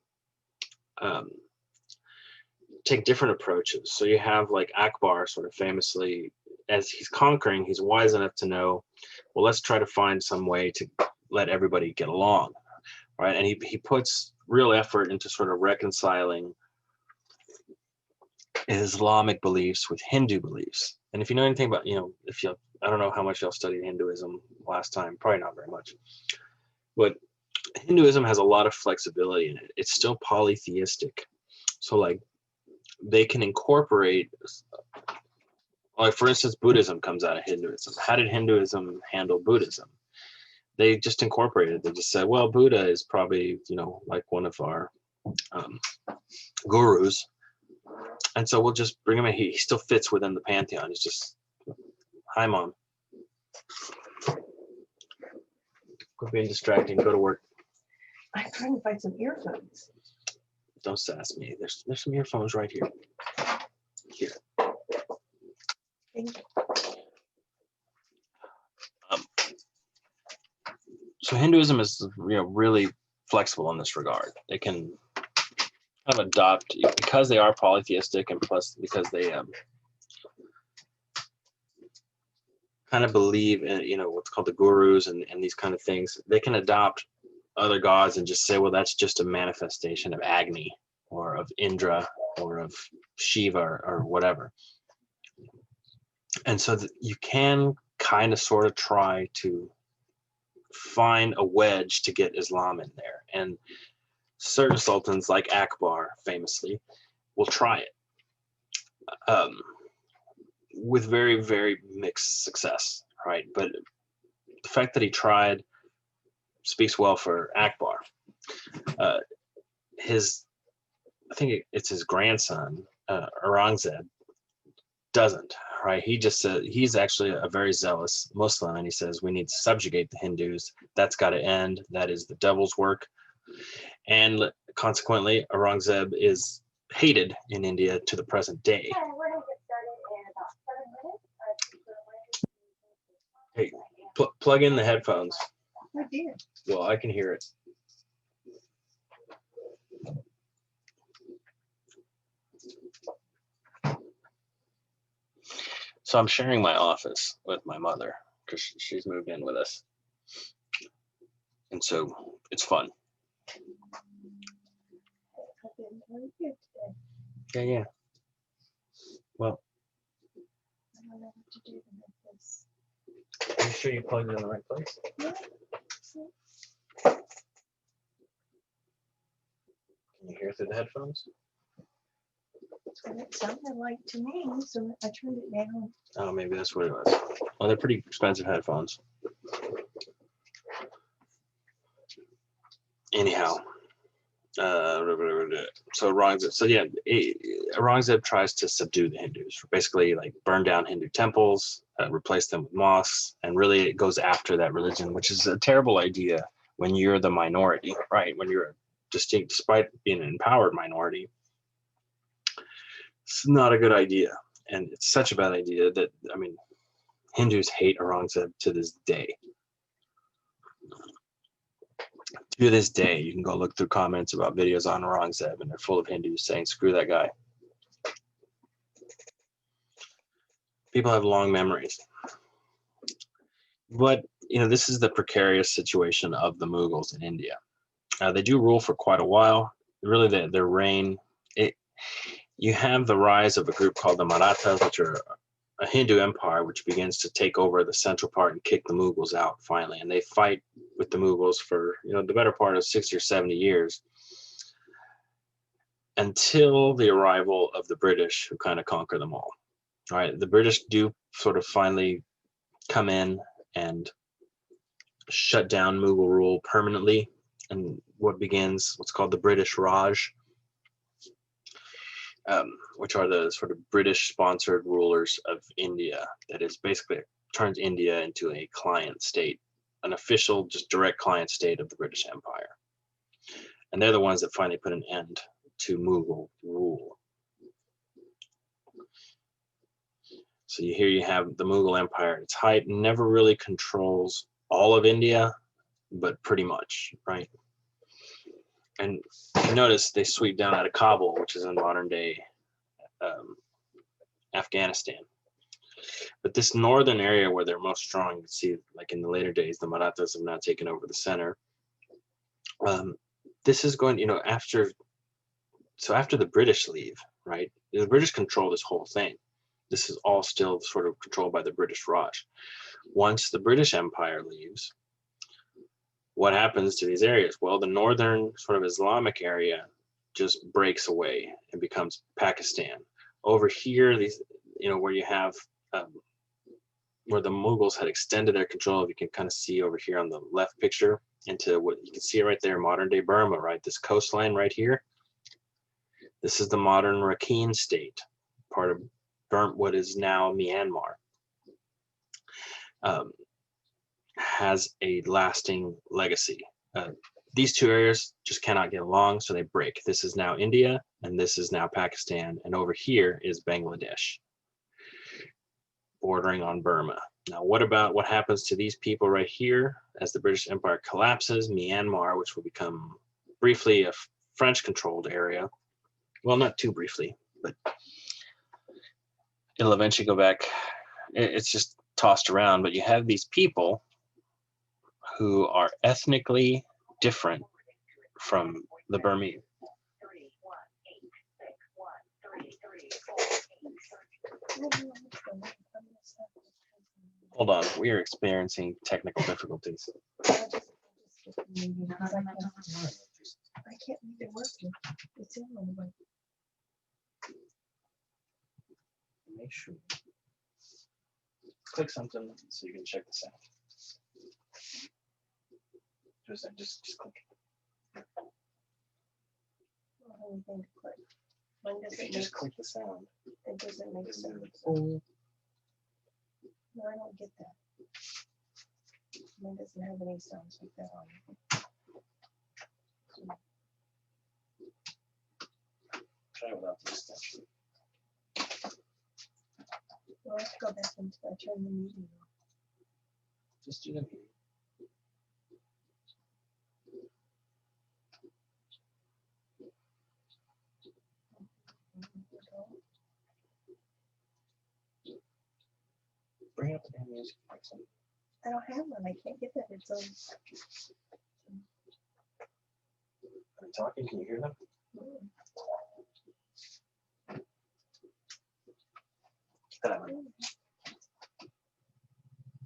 take different approaches. So you have like Akbar, sort of famously, as he's conquering, he's wise enough to know, well, let's try to find some way to let everybody get along, right? And he puts real effort into sort of reconciling Islamic beliefs with Hindu beliefs. And if you know anything about, if you, I don't know how much y'all studied Hinduism last time, probably not very much, but Hinduism has a lot of flexibility in it. It's still polytheistic. So like they can incorporate, like for instance, Buddhism comes out of Hinduism. How did Hinduism handle Buddhism? They just incorporated. They just said, well, Buddha is probably, like one of our gurus. And so we'll just bring him in. He still fits within the pantheon. He's just, hi, Mom. Quit being distracting. Go to work. I'm trying to find some earphones. Don't sass me. There's some earphones right here. Here. Thank you. So Hinduism is really flexible in this regard. They can kind of adopt, because they are polytheistic, and plus because they kind of believe in what's called the gurus and these kind of things. They can adopt other gods and just say, well, that's just a manifestation of Agni or of Indra or of Shiva or whatever. And so you can kind of sort of try to find a wedge to get Islam in there. And certain sultans like Akbar famously will try it with very, very mixed success, right? But the fact that he tried speaks well for Akbar. I think it's his grandson, Aurangzeb, doesn't, right? He just said he's actually a very zealous Muslim, and he says we need to subjugate the Hindus. That's got to end. That is the devil's work. And consequently, Aurangzeb is hated in India to the present day. Hey, plug in the headphones. I did. Well, I can hear it. So I'm sharing my office with my mother because she's moved in with us. And so it's fun. Yeah. Well, I don't know what to do to make this. are you sure you plugged it in the right place? Yeah. Can you hear through the headphones? It sounded like to me, so I turned it down. Oh, maybe that's what it was. Well, they're pretty expensive headphones. Anyhow, so Aurangzeb tries to subdue the Hindus, basically like burn down Hindu temples, replace them with mosques, and really it goes after that religion, which is a terrible idea when you're the minority, right? When you're a distinct, despite being an empowered minority, it's not a good idea. And it's such a bad idea that, Hindus hate Aurangzeb to this day. To this day, you can go look through comments about videos on Aurangzeb, and they're full of Hindus saying, screw that guy. People have long memories. But, this is the precarious situation of the Mughals in India. They do rule for quite a while. Really, their reign, you have the rise of a group called the Marathas, which are a Hindu empire, which begins to take over the central part and kick the Mughals out finally. And they fight with the Mughals for, the better part of 60 or 70 years until the arrival of the British, who kind of conquer them all. All right, the British do sort of finally come in and shut down Mughal rule permanently, and what begins what's called the British Raj, which are the sort of British-sponsored rulers of India. That is basically turns India into a client state, an official, just direct client state of the British Empire. And they're the ones that finally put an end to Mughal rule. So here you have the Mughal Empire at its height, never really controls all of India. but pretty much, right? And you notice they sweep down out of Kabul, which is in modern day Afghanistan. But this northern area where they're most strong, you can see like in the later days, the Marathas have now taken over the center. This is going, after the British leave, right? The British control this whole thing. This is all still sort of controlled by the British Raj. Once the British Empire leaves, what happens to these areas? Well, the northern sort of Islamic area just breaks away and becomes Pakistan. Over here, these, where you have where the Mughals had extended their control, if you can kind of see over here on the left picture, into what you can see right there, modern day Burma, right? This coastline right here. This is the modern Rakhine state, part of what is now Myanmar. Has a lasting legacy. These two areas just cannot get along, so they break. This is now India, and this is now Pakistan, and over here is Bangladesh, bordering on Burma. Now, what happens to these people right here as the British Empire collapses? Myanmar, which will become briefly a French-controlled area. Well, not too briefly, but it'll eventually go back. It's just tossed around, but you have these people who are ethnically different from the Burmese. Hold on, we are experiencing technical difficulties. I can't make it work. It's in one way. Make sure. Click something so you can check this out. Just click. Anything to click. When does If you it just make, click the sound. it doesn't make sense. Oh. No, I don't get that. Mine doesn't have any sounds like that on it. Try without the extension. Well, let's go back into that, turn the meeting on. Just do the meeting. Bring up the damn music. I don't have one, I can't get that, it's on. Are they talking? Can you hear them? Get that out.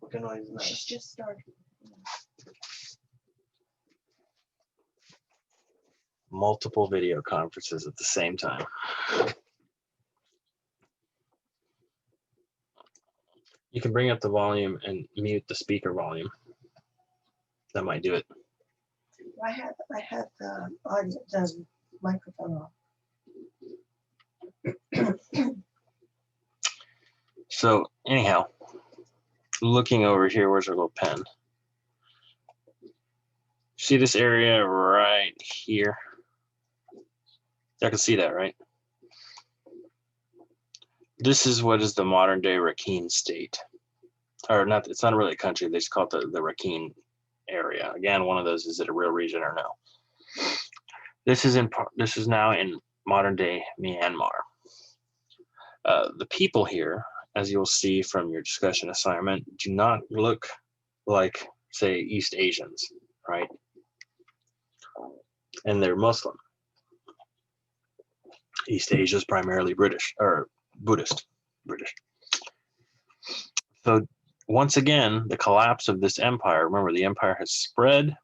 What kind of noise is that? She's just started. Multiple video conferences at the same time. You can bring up the volume and mute the speaker volume. That might do it. I have the audio, the microphone on. So anyhow, looking over here, where's our little pen? See this area right here? I can see that, right? This is what is the modern day Rakhine state. Or not, it's not really a country, they just call it the Rakhine area. Again, one of those, is it a real region or no? This is now in modern day Myanmar. The people here, as you'll see from your discussion assignment, do not look like, say, East Asians, right? And they're Muslim. East Asia is primarily British or Buddhist, British. So once again, the collapse of this empire, remember the empire has spread,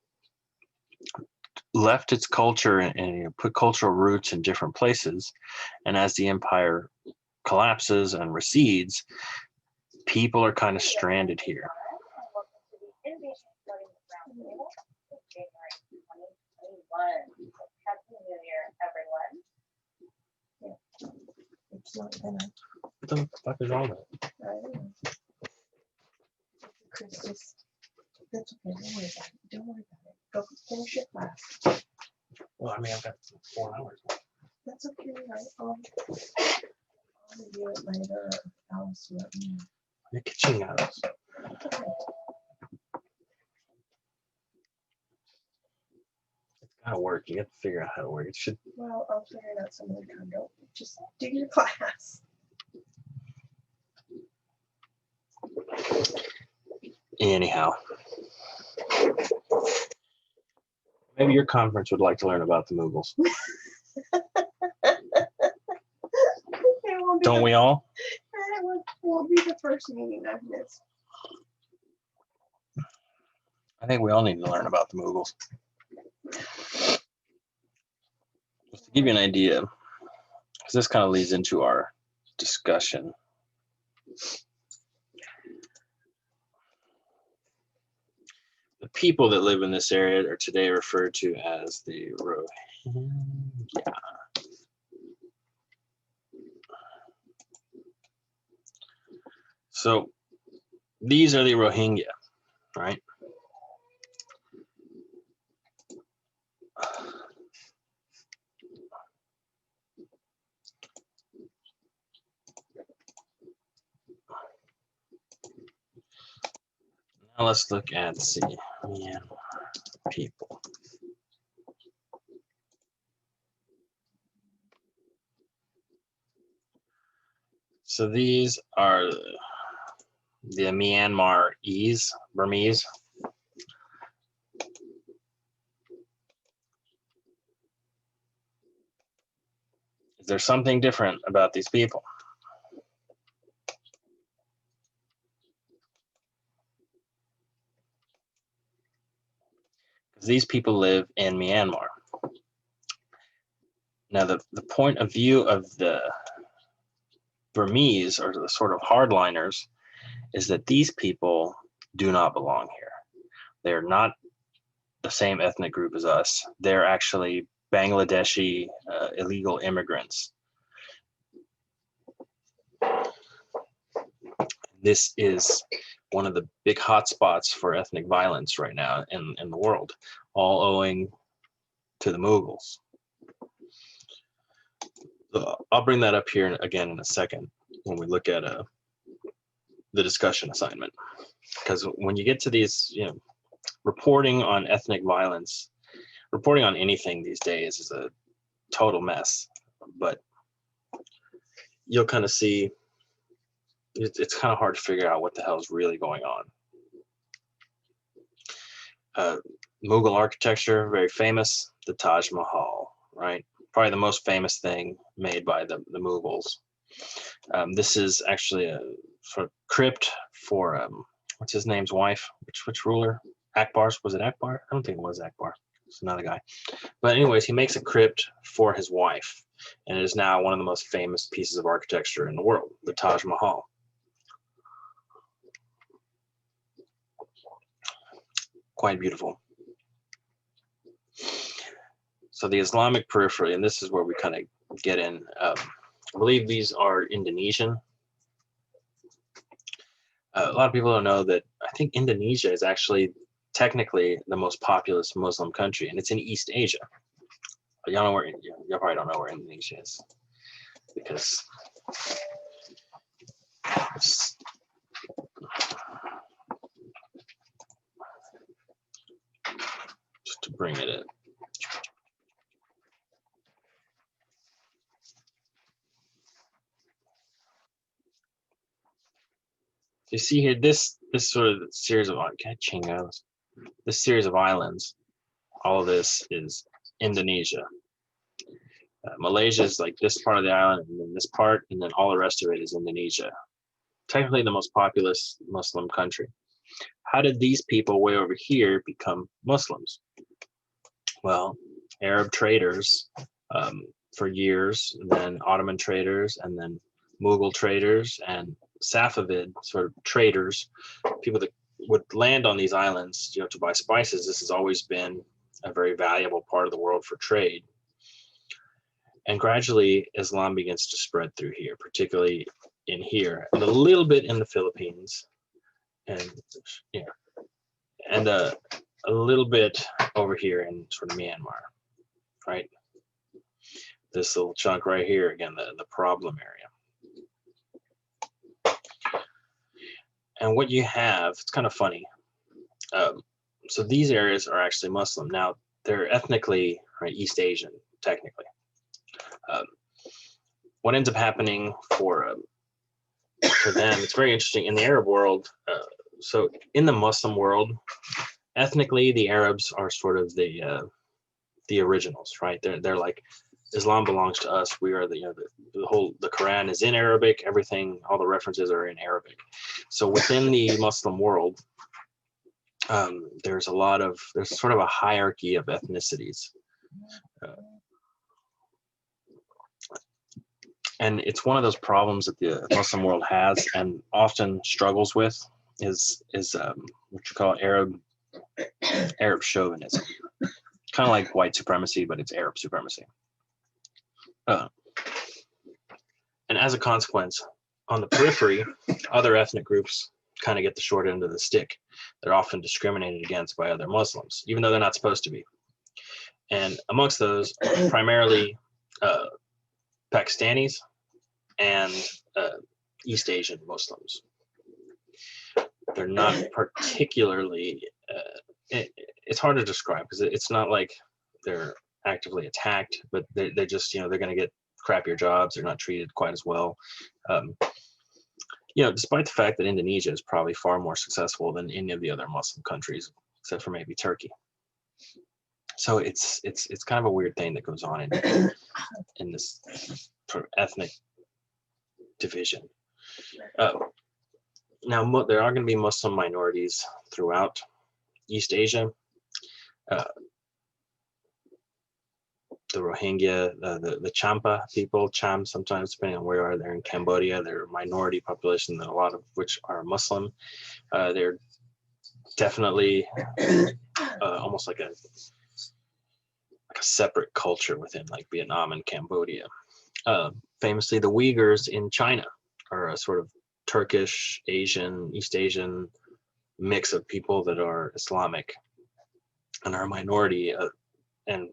left its culture and put cultural roots in different places. And as the empire collapses and recedes, people are kind of stranded here. It's not gonna. What the fuck is all that? I don't know. Chris, just, that's okay, don't worry about it. Don't worry about it. Go finish your class. Well, I mean, I've got 4 hours. That's okay, I'll review it later. Alice will let me know. You're kitchen hours. Okay. how to work. You have to figure out how to work. It should. Well, I'll figure it out some other time. Don't just do your class. Anyhow, maybe your conference would like to learn about the Mughals. Don't we all? It won't be the first meeting I've missed. I think we all need to learn about the Mughals. Just to give you an idea, because this kind of leads into our discussion. The people that live in this area are today referred to as the Rohingya. So these are the Rohingya, right? Now let's look at the Myanmar people. So these are the Myanmarese, Burmese. Is there something different about these people? Because these people live in Myanmar. Now, the point of view of the Burmese, or the sort of hardliners, is that these people do not belong here. They're not the same ethnic group as us. They're actually Bangladeshi illegal immigrants. This is one of the big hotspots for ethnic violence right now in the world, all owing to the Mughals. So I'll bring that up here again in a second when we look at the discussion assignment. Because when you get to these, reporting on ethnic violence, reporting on anything these days is a total mess. But you'll kind of see it's kind of hard to figure out what the hell is really going on. Mughal architecture, very famous, the Taj Mahal, right? Probably the most famous thing made by the Mughals. This is actually a sort of crypt for what's his name's wife? Which ruler? Akbar's? Was it Akbar? I don't think it was Akbar. It's another guy. But anyways, he makes a crypt for his wife, and it is now one of the most famous pieces of architecture in the world, the Taj Mahal. Quite beautiful. So the Islamic periphery, and this is where we kind of get in. I believe these are Indonesian. A lot of people don't know that I think Indonesia is actually technically the most populous Muslim country, and it's in East Asia. But y'all know where, y'all probably don't know where Indonesia is, because just to bring it in. You see here, this sort of series of this series of islands, all of this is Indonesia. Malaysia is like this part of the island, and then this part, and then all the rest of it is Indonesia. Technically the most populous Muslim country. How did these people way over here become Muslims? Well, Arab traders for years, and then Ottoman traders, and then Mughal traders, and Safavid sort of traders, people that would land on these islands, to buy spices. This has always been a very valuable part of the world for trade. And gradually, Islam begins to spread through here, particularly in here, and a little bit in the Philippines, and and a little bit over here in sort of Myanmar, right? This little chunk right here, again, the problem area. And what you have, it's kind of funny. So these areas are actually Muslim. Now, they're ethnically, right, East Asian, technically. What ends up happening for them, it's very interesting. In the Arab world, so in the Muslim world, ethnically, the Arabs are sort of the originals, right? They're like, Islam belongs to us. We are the Quran is in Arabic. Everything, all the references are in Arabic. So within the Muslim world, there's sort of a hierarchy of ethnicities. And it's one of those problems that the Muslim world has and often struggles with is what you call Arab chauvinism. Kind of like white supremacy, but it's Arab supremacy. And as a consequence, on the periphery, other ethnic groups kind of get the short end of the stick. They're often discriminated against by other Muslims, even though they're not supposed to be. And amongst those, primarily Pakistanis and East Asian Muslims. They're not particularly, it's hard to describe because it's not like they're actively attacked, but they just, they're going to get crappier jobs. They're not treated quite as well. Despite the fact that Indonesia is probably far more successful than any of the other Muslim countries, except for maybe Turkey. So it's kind of a weird thing that goes on in this sort of ethnic division. Now, there are going to be Muslim minorities throughout East Asia. The Rohingya, the Champa people, Cham sometimes, depending on where you are, they're in Cambodia. They're a minority population, a lot of which are Muslim. They're definitely almost like a separate culture within like Vietnam and Cambodia. Famously, the Uyghurs in China are a sort of Turkish, Asian, East Asian mix of people that are Islamic and are a minority. And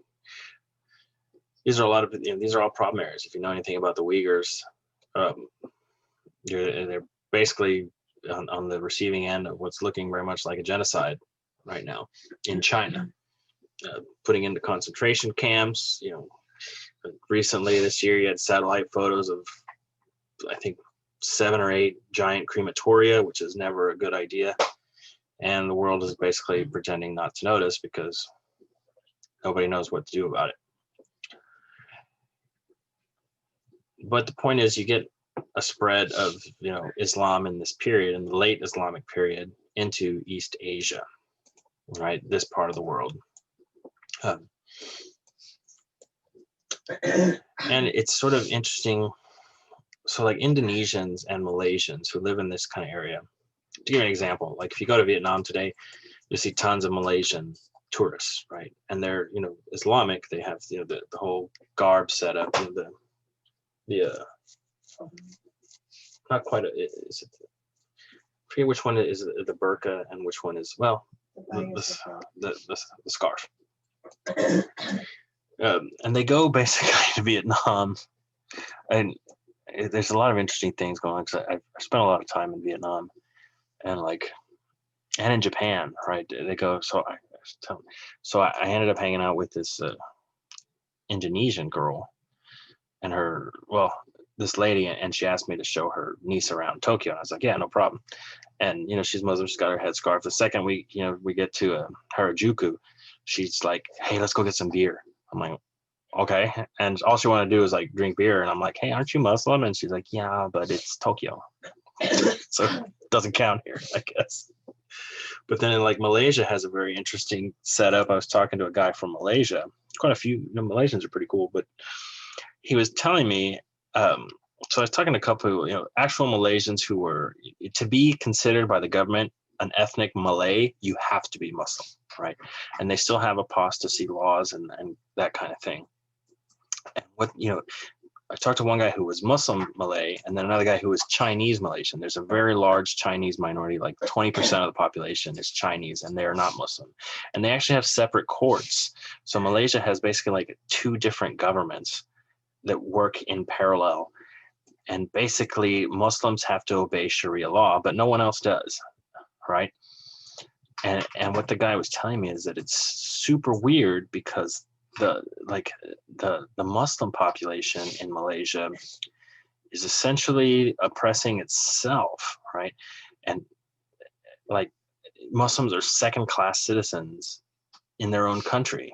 these are these are all problem areas. If you know anything about the Uyghurs, they're basically on the receiving end of what's looking very much like a genocide right now in China. Putting into concentration camps. Recently this year you had satellite photos of, I think, 7 or 8 giant crematoria, which is never a good idea. And the world is basically pretending not to notice because nobody knows what to do about it. But the point is, you get a spread of Islam in this period, in the late Islamic period, into East Asia, right? This part of the world. And it's sort of interesting. So like Indonesians and Malaysians who live in this kind of area, to give you an example, like if you go to Vietnam today, you see tons of Malaysian tourists, right? And they're, Islamic. They have, the whole garb set up, not quite is it, I forget which one is the burqa and which one is, well, the scarf. And they go basically to Vietnam, and there's a lot of interesting things going on because I've spent a lot of time in Vietnam and in Japan, right? They go, so I ended up hanging out with this Indonesian girl and this lady, and she asked me to show her niece around Tokyo. And I was like, yeah, no problem. And, she's Muslim, she's got her headscarf. The second we get to Harajuku, she's like, hey, let's go get some beer. I'm like, okay. And all she wanted to do is like drink beer. And I'm like, hey, aren't you Muslim? And she's like, yeah, but it's Tokyo. So it doesn't count here, I guess. But then like Malaysia has a very interesting setup. I was talking to a guy from Malaysia. Quite a few Malaysians are pretty cool, but he was telling me, so I was talking to a couple of, actual Malaysians who were, to be considered by the government an ethnic Malay, you have to be Muslim, right? And they still have apostasy laws and that kind of thing. And I talked to one guy who was Muslim Malay and then another guy who was Chinese Malaysian. There's a very large Chinese minority, like 20% of the population is Chinese and they are not Muslim. And they actually have separate courts. So Malaysia has basically like 2 different governments that work in parallel. And basically Muslims have to obey Sharia law, but no one else does, right? And what the guy was telling me is that it's super weird because the Muslim population in Malaysia is essentially oppressing itself, right? And like Muslims are second-class citizens in their own country.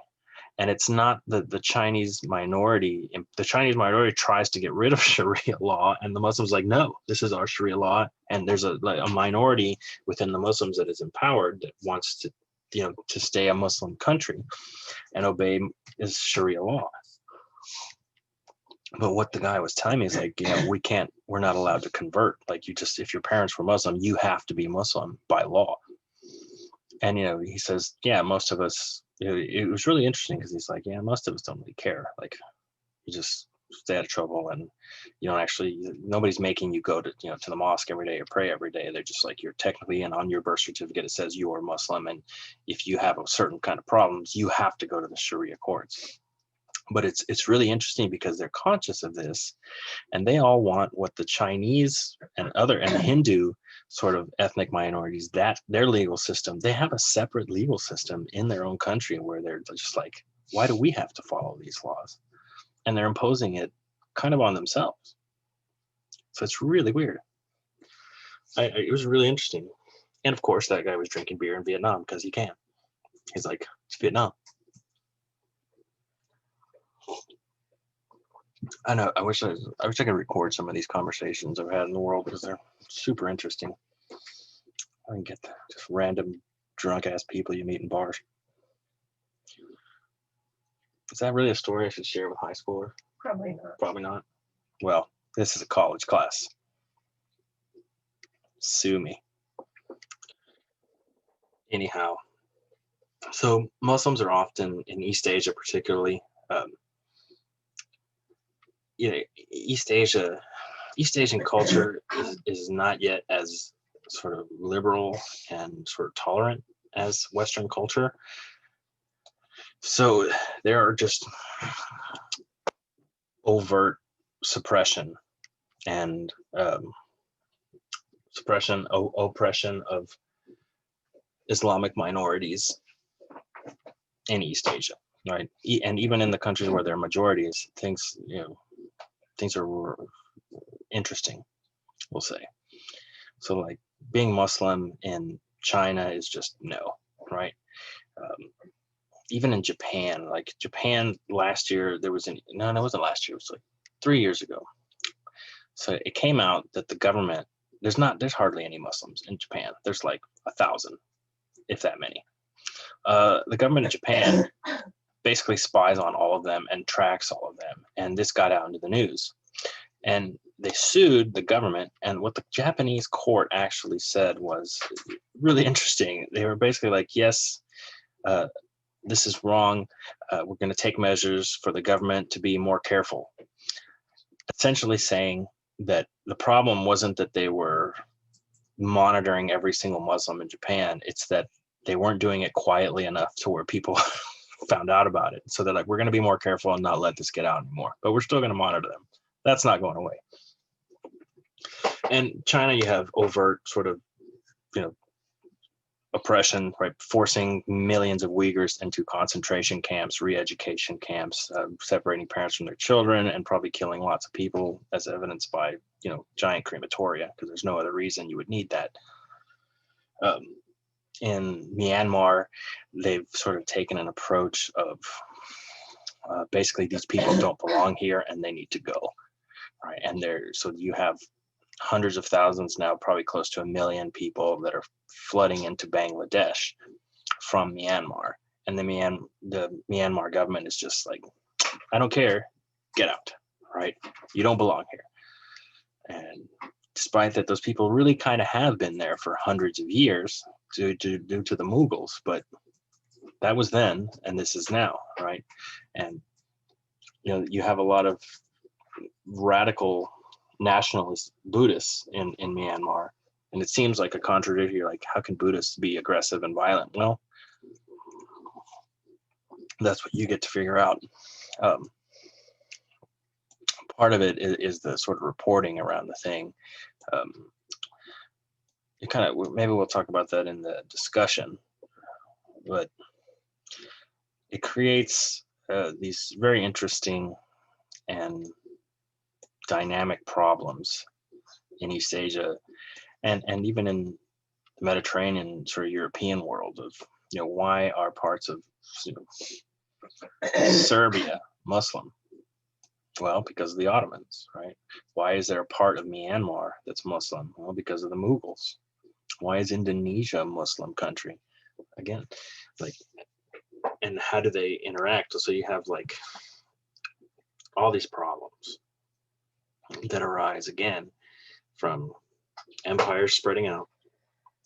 And it's not the Chinese minority. The Chinese minority tries to get rid of Sharia law, and the Muslims like, no, this is our Sharia law. And there's a minority within the Muslims that is empowered that wants to, to stay a Muslim country and obey is Sharia law. But what the guy was telling me is like, we're not allowed to convert. Like if your parents were Muslim, you have to be Muslim by law. And, he says, yeah, most of us, it was really interesting because he's like, yeah, most of us don't really care. Like, you just stay out of trouble, and nobody's making you go to, to the mosque every day or pray every day. They're just like, you're technically, and on your birth certificate, it says you are Muslim. And if you have a certain kind of problems, you have to go to the Sharia courts. But it's really interesting because they're conscious of this, and they all want what the Chinese and the Hindu sort of ethnic minorities, that their legal system, they have a separate legal system in their own country where they're just like, why do we have to follow these laws? And they're imposing it kind of on themselves. So it's really weird. It was really interesting. And of course, that guy was drinking beer in Vietnam because he can. He's like, it's Vietnam. I know. I wish I could record some of these conversations I've had in the world because they're super interesting. I can get just random drunk ass people you meet in bars. Is that really a story I should share with high schoolers? Probably not. Probably not. Well, this is a college class. Sue me. Anyhow, so Muslims are often in East Asia, particularly. East Asian culture is not yet as sort of liberal and sort of tolerant as Western culture. So there are just overt oppression of Islamic minorities in East Asia, right? And even in the countries where there are majorities, things are interesting, we'll say. So like being Muslim in China is just no, right? Even in Japan, like Japan last year, it wasn't last year, it was like 3 years ago. So it came out that the government, there's hardly any Muslims in Japan. There's like 1,000, if that many. The government of Japan basically spies on all of them and tracks all of them. And this got out into the news. And they sued the government. And what the Japanese court actually said was really interesting. They were basically like, yes, this is wrong. We're going to take measures for the government to be more careful. Essentially saying that the problem wasn't that they were monitoring every single Muslim in Japan. It's that they weren't doing it quietly enough to where people found out about it. So they're like, we're going to be more careful and not let this get out anymore, but we're still going to monitor them. That's not going away. And China, you have overt sort of, oppression, right? Forcing millions of Uyghurs into concentration camps, re-education camps, separating parents from their children, and probably killing lots of people, as evidenced by, giant crematoria, because there's no other reason you would need that. In Myanmar, they've sort of taken an approach of basically these people don't belong here and they need to go, right? And so you have hundreds of thousands now, probably close to 1 million people that are flooding into Bangladesh from Myanmar. And the Myanmar government is just like, I don't care, get out, right? You don't belong here. And despite that, those people really kind of have been there for hundreds of years due to the Mughals, but that was then, and this is now, right? And you have a lot of radical nationalist Buddhists in Myanmar, and it seems like a contradiction. Like, how can Buddhists be aggressive and violent? Well, that's what you get to figure out. Part of it is the sort of reporting around the thing. Maybe we'll talk about that in the discussion. but it creates these very interesting and dynamic problems in East Asia, and even in the Mediterranean sort of European world of, why are parts of, you know, Serbia Muslim? Well, because of the Ottomans, right? Why is there a part of Myanmar that's Muslim? Well, because of the Mughals. Why is Indonesia a Muslim country? Again, like, and how do they interact? So you have like all these problems that arise again from empires spreading out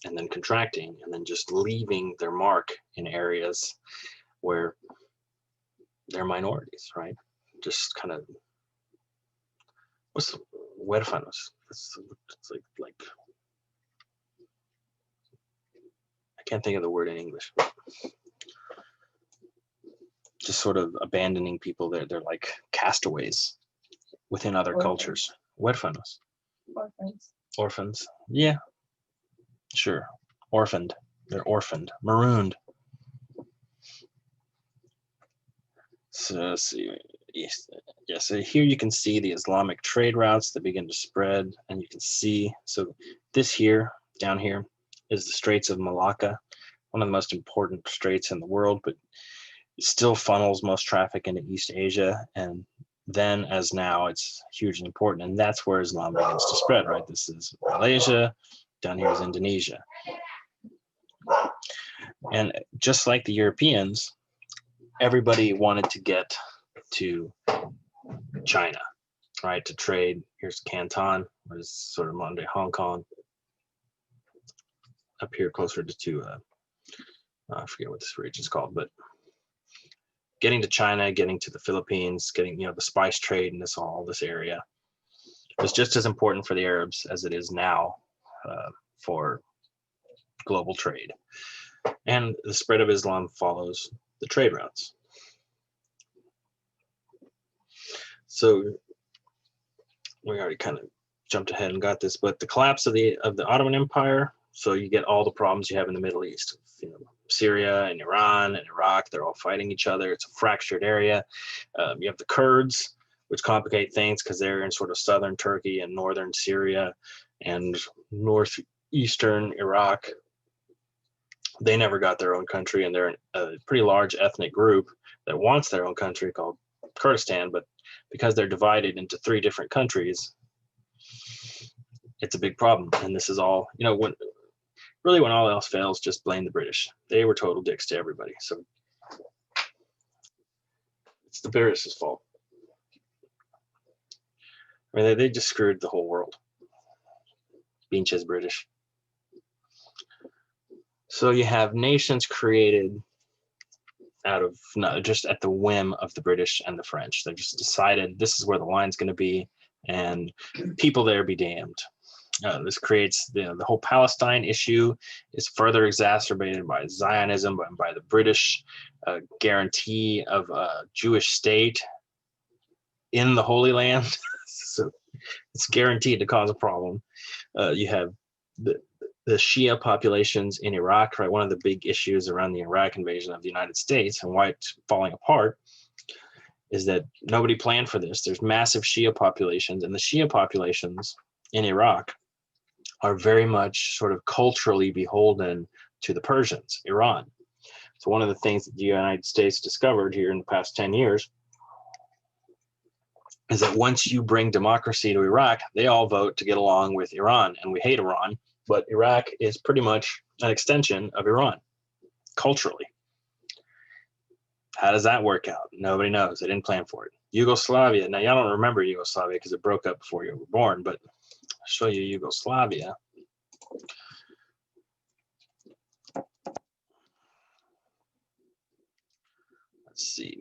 and then contracting and then just leaving their mark in areas where they're minorities, right? Just kind of, what's huérfanos? It's like I can't think of the word in English. Just sort of abandoning people. They're like castaways within other cultures. Huérfanos. Orphans. Orphans. Yeah, sure. Orphaned. They're orphaned. Marooned. So let's see. Yes, yeah, so here you can see the Islamic trade routes that begin to spread, and you can see, so this here, down here, is the Straits of Malacca, one of the most important straits in the world, but it still funnels most traffic into East Asia, and then as now, it's hugely important, and that's where Islam begins to spread, right? This is Malaysia, down here is Indonesia. And just like the Europeans, everybody wanted to get to China, right, to trade. Here's Canton, which is sort of modern day Hong Kong. Up here closer to I forget what this region is called, but getting to China, getting to the Philippines, getting, the spice trade in this area was just as important for the Arabs as it is now for global trade. And the spread of Islam follows the trade routes. So we already kind of jumped ahead and got this, but the collapse of the Ottoman Empire. So you get all the problems you have in the Middle East. Syria and Iran and Iraq, they're all fighting each other. It's a fractured area. You have the Kurds, which complicate things because they're in sort of southern Turkey and northern Syria and northeastern Iraq. They never got their own country, and they're a pretty large ethnic group that wants their own country called Kurdistan, but because they're divided into 3 different countries, it's a big problem. And this is all, when all else fails, just blame the British. They were total dicks to everybody. So it's the British' fault. I mean, they just screwed the whole world. Pinches British. So you have nations created out of just at the whim of the British and the French. They just decided this is where the line's going to be, and people there be damned. This creates the whole Palestine issue is further exacerbated by Zionism and by the British guarantee of a Jewish state in the Holy Land. So it's guaranteed to cause a problem. You have the Shia populations in Iraq, right? One of the big issues around the Iraq invasion of the United States and why it's falling apart is that nobody planned for this. There's massive Shia populations, and the Shia populations in Iraq are very much sort of culturally beholden to the Persians, Iran. So one of the things that the United States discovered here in the past 10 years is that once you bring democracy to Iraq, they all vote to get along with Iran, and we hate Iran, but Iraq is pretty much an extension of Iran culturally. How does that work out? Nobody knows. They didn't plan for it. Yugoslavia. Now, y'all don't remember Yugoslavia because it broke up before you were born, but I'll show you Yugoslavia. Let's see.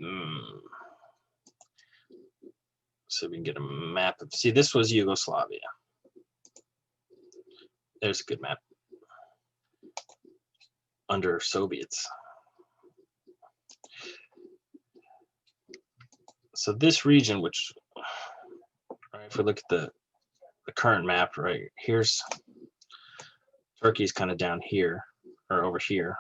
So we can get a map of, see, this was Yugoslavia. There's a good map. Under Soviets. So this region, which, right, if we look at the current map, right, here's Turkey's kind of down here, or over here.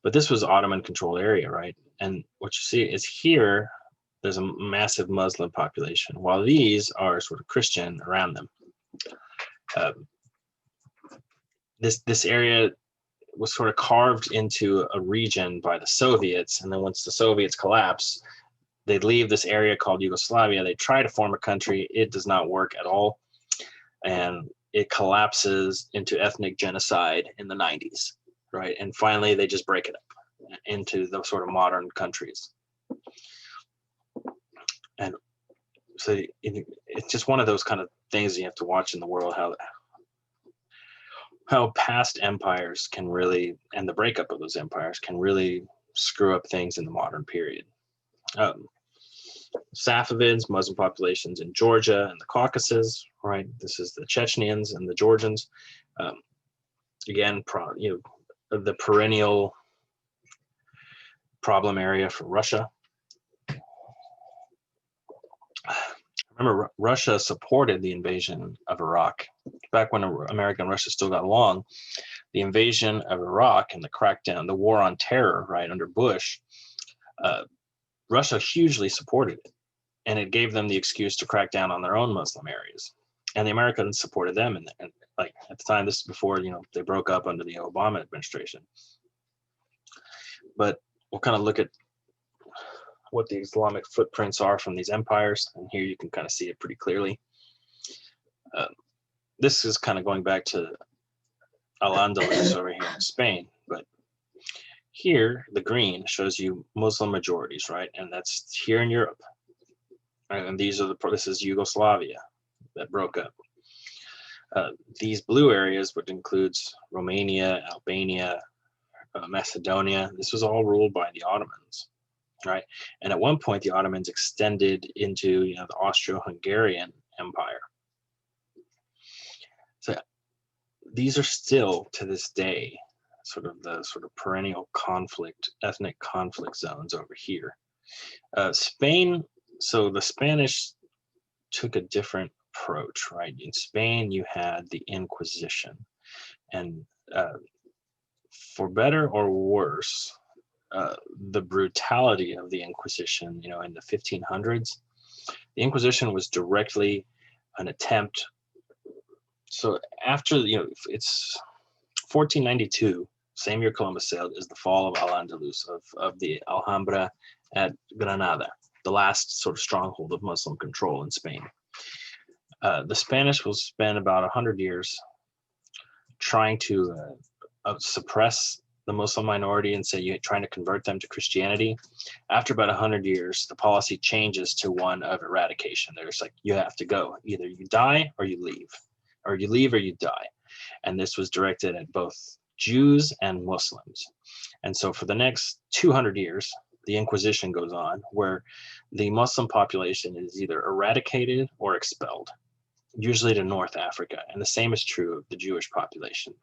But this was Ottoman controlled area, right? And what you see is here, there's a massive Muslim population, while these are sort of Christian around them. This area was sort of carved into a region by the Soviets, and then once the Soviets collapse, they leave this area called Yugoslavia. They try to form a country. It does not work at all, and it collapses into ethnic genocide in the 90s, right? And finally, they just break it up into the sort of modern countries. And so it's just one of those kind of things you have to watch in the world, how past empires can really, and the breakup of those empires can really screw up things in the modern period. Safavids, Muslim populations in Georgia and the Caucasus, right? This is the Chechens and the Georgians. Again, the perennial problem area for Russia. Remember, Russia supported the invasion of Iraq. Back when America and Russia still got along, the invasion of Iraq and the crackdown, the war on terror, right, under Bush, Russia hugely supported it. And it gave them the excuse to crack down on their own Muslim areas. And the Americans supported them. And like at the time, this is before, they broke up under the Obama administration. But we'll kind of look at what the Islamic footprints are from these empires. And here you can kind of see it pretty clearly. This is kind of going back to Al-Andalus over here in Spain. But here, the green shows you Muslim majorities, right? And that's here in Europe. And these are this is Yugoslavia that broke up. These blue areas, which includes Romania, Albania, Macedonia, this was all ruled by the Ottomans, right? And at one point, the Ottomans extended into the Austro-Hungarian Empire. So these are still to this day sort of perennial conflict, ethnic conflict zones over here. Spain. So the Spanish took a different approach, right? In Spain, you had the Inquisition, and for better or worse, the brutality of the Inquisition, in the 1500s, the Inquisition was directly an attempt. So after, it's 1492, same year Columbus sailed, is the fall of Al-Andalus, of the Alhambra at Granada, the last sort of stronghold of Muslim control in Spain. The Spanish will spend about 100 years trying to suppress the Muslim minority and say you're trying to convert them to Christianity. After about 100 years, the policy changes to one of eradication. They're just like, you have to go. Either you die or you leave, or you die. And this was directed at both Jews and Muslims. And so for the next 200 years, the Inquisition goes on, where the Muslim population is either eradicated or expelled, usually to North Africa. And the same is true of the Jewish population.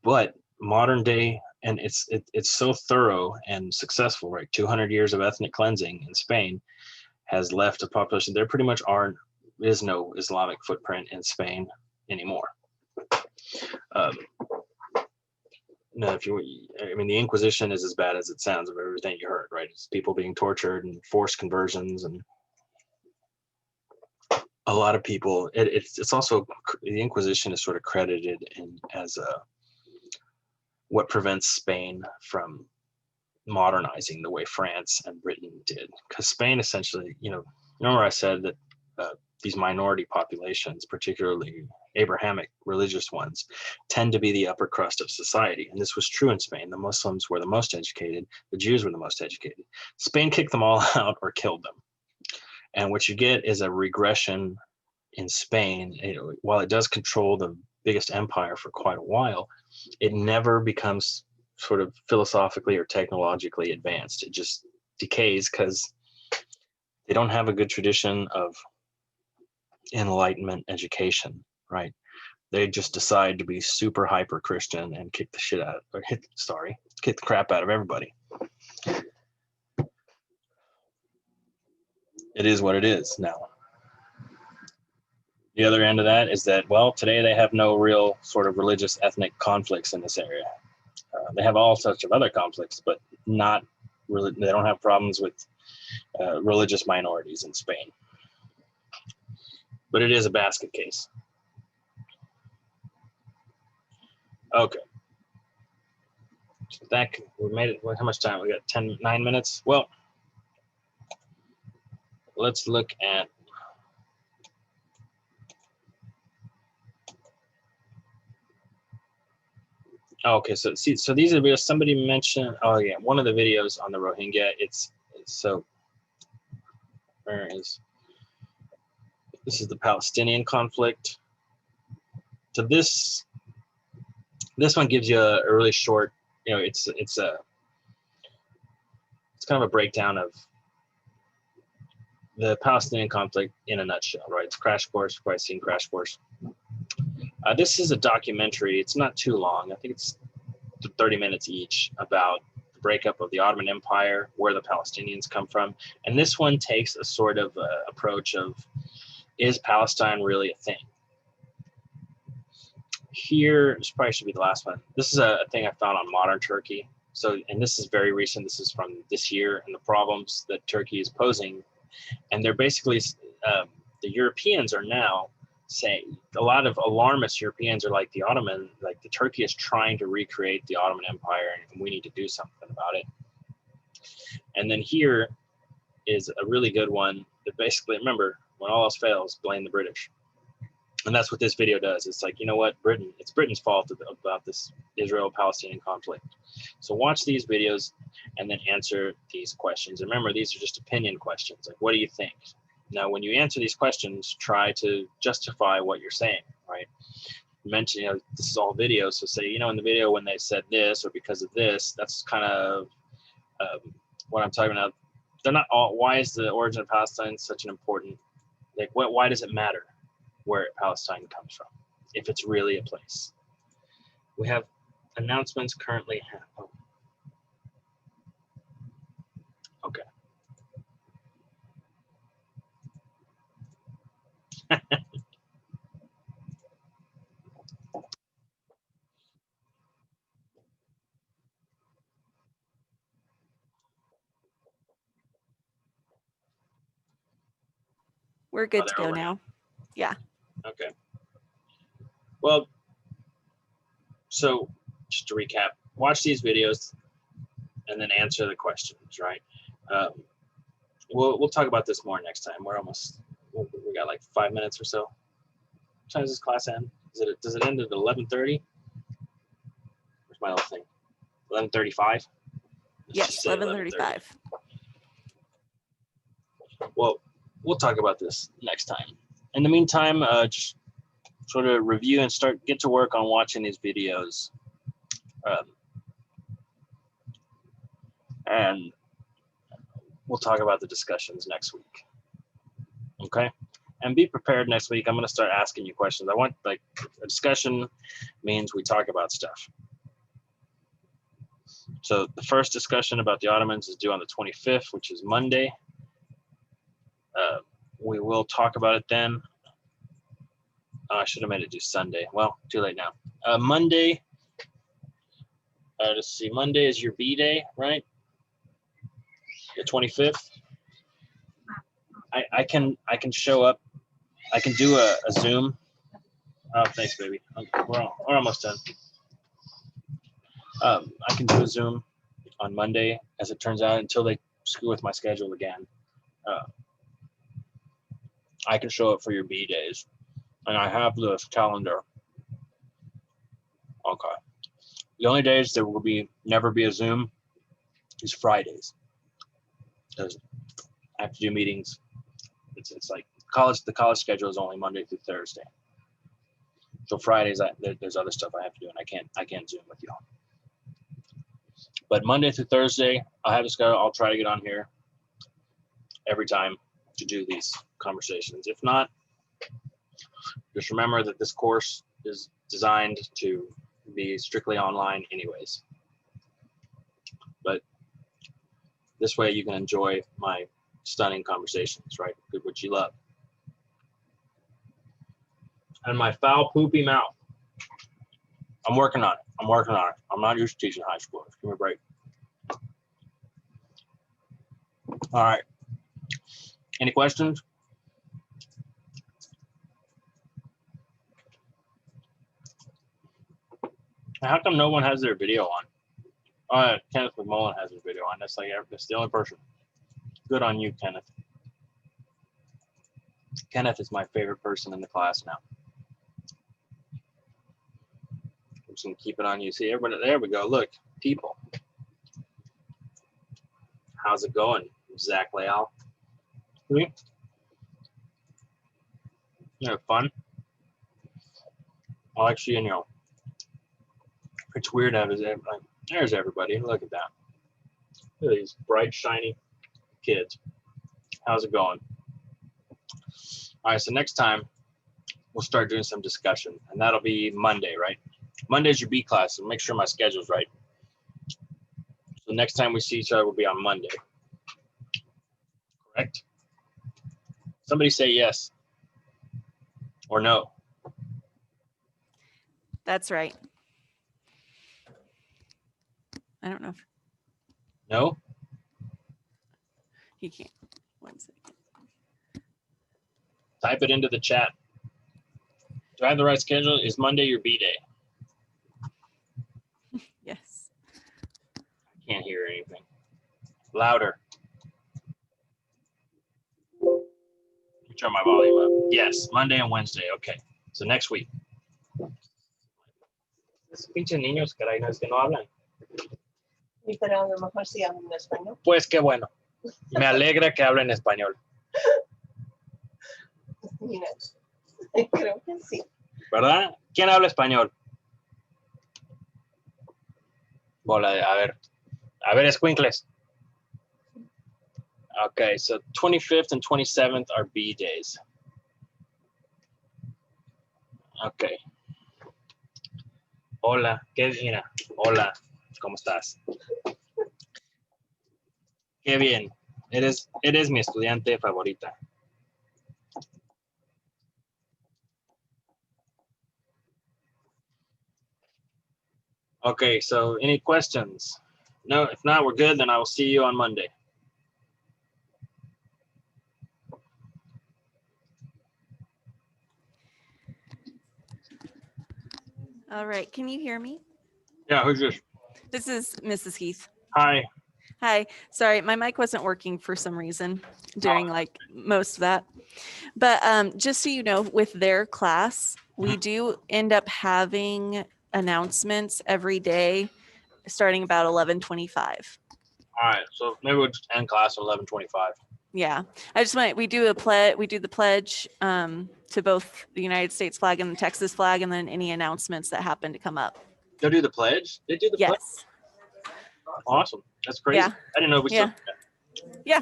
But modern day, and it's so thorough and successful, right? 200 years of ethnic cleansing in Spain has left a population. There pretty much is no Islamic footprint in Spain anymore. No, the Inquisition is as bad as it sounds of everything you heard, right? It's people being tortured and forced conversions, and a lot of people. It's also, the Inquisition is sort of credited as what prevents Spain from modernizing the way France and Britain did, because Spain essentially, remember I said that these minority populations, particularly Abrahamic religious ones, tend to be the upper crust of society. And this was true in Spain. The Muslims were the most educated. The Jews were the most educated. Spain kicked them all out or killed them. And what you get is a regression in Spain. While it does control the biggest empire for quite a while, it never becomes sort of philosophically or technologically advanced. It just decays because they don't have a good tradition of Enlightenment education, right? They just decide to be super hyper Christian and kick the crap out of everybody. It is what it is now. The other end of that is that, well, today they have no real sort of religious ethnic conflicts in this area. They have all sorts of other conflicts, but not really. They don't have problems with religious minorities in Spain. But it is a basket case. Okay. So that we made it. How much time? We got 9 minutes. Well, let's look at. Okay, so see, so these are videos. Somebody mentioned. Oh yeah, one of the videos on the Rohingya. It's so. Where is? This is the Palestinian conflict. So this one gives you a really short. You know, it's kind of a breakdown of the Palestinian conflict in a nutshell, right? It's Crash Course. You've probably seen Crash Course. This is a documentary. It's not too long. I think it's 30 minutes each about the breakup of the Ottoman Empire, where the Palestinians come from. And this one takes a sort of approach of, is Palestine really a thing? Here, this probably should be the last one. This is a thing I found on modern Turkey. So, and this is very recent. This is from this year, and the problems that Turkey is posing. And they're basically, the Europeans are now saying, a lot of alarmist Europeans are like the Ottoman, like the Turkey is trying to recreate the Ottoman Empire, and we need to do something about it. And then here is a really good one that basically, remember, when all else fails, blame the British. And that's what this video does. It's like, you know what, it's Britain's fault about this Israel-Palestinian conflict. So watch these videos and then answer these questions. And remember, these are just opinion questions. Like, what do you think? Now, when you answer these questions, try to justify what you're saying, right? Mention, you know, this is all video. So say, you know, in the video when they said this or because of this, that's kind of what I'm talking about. They're not all, why is the origin of Palestine such an important, like, why does it matter where Palestine comes from, if it's really a place? We have announcements currently. Oh. Okay. We're good to go now. Yeah. Okay. Well, so just to recap, watch these videos and then answer the questions, right? We'll talk about this more next time. We got like 5 minutes or so. What time does this class end? Does it end at 11:30? Where's my little thing? 11:35? Yes, 11:35. Well, we'll talk about this next time. In the meantime, just sort of review and get to work on watching these videos. And we'll talk about the discussions next week. Okay? And be prepared next week. I'm going to start asking you questions. I want, like, a discussion means we talk about stuff. So the first discussion about the Ottomans is due on the 25th, which is Monday. We will talk about it then. Oh, I should have made it due Sunday. Well, too late now. Monday. Let's see. Monday is your B day, right? The 25th. I can show up. I can do a Zoom. Oh, thanks, baby. We're almost done. I can do a Zoom on Monday, as it turns out, until they screw with my schedule again. I can show up for your B days, and I have the calendar. Okay. The only days there will never be a Zoom is Fridays, because I have to do meetings. It's like the college schedule is only Monday through Thursday. So Fridays, there's other stuff I have to do, and I can't Zoom with y'all. But Monday through Thursday, I'll have a schedule. I'll try to get on here every time to do these conversations. If not, just remember that this course is designed to be strictly online anyways. But this way you can enjoy my stunning conversations, right? Which you love. And my foul, poopy mouth. I'm working on it. I'm not used to teaching high schoolers. Give me a break. All right. Any questions? How come no one has their video on? Kenneth McMullen has his video on. That's the only person. Good on you, Kenneth. Kenneth is my favorite person in the class now. I'm just gonna keep it on you. See, everybody, there we go. Look, people. How's it going, Zach Leal? You have fun? Well, actually, it's weird to have there's everybody. Look at that. Look at these bright, shiny kids. How's it going? All right, so next time we'll start doing some discussion, and that'll be Monday, right? Monday's your B class, so make sure my schedule's right. So next time we see each other will be on Monday. Correct? Somebody say yes or no. That's right. I don't know if No? he can't. 1 second. Type it into the chat. Do I have the right schedule? Is Monday your B day? Yes. I can't hear anything. Louder. Turn my volume up. Yes, Monday and Wednesday. Okay. So next week. Esos pinches niños, caray, no es que no hablan. Y pero a lo mejor sí hablan español. Pues qué bueno. Me alegra que hablen español. Mira, creo que sí. ¿Verdad? ¿Quién habla español? Bola de, a ver, escuincles. Okay, so 25th and 27th are B days. Okay. Hola, mira, hola, ¿cómo estás? Qué bien. Eres mi estudiante favorita. Okay, so any questions? No, if not, we're good. Then I will see you on Monday. All right. Can you hear me? Yeah, who's this? This is Mrs. Heath. Hi. Hi. Sorry, my mic wasn't working for some reason during like most of that. But just so you know, with their class, we do end up having announcements every day starting about 11:25. All right, so maybe we'll just end class at 11:25. Yeah, we do the pledge to both the United States flag and the Texas flag, and then any announcements that happen to come up. They'll do the pledge? They do the pledge? Yes. Awesome. That's crazy. Yeah. I didn't know we still did Yeah.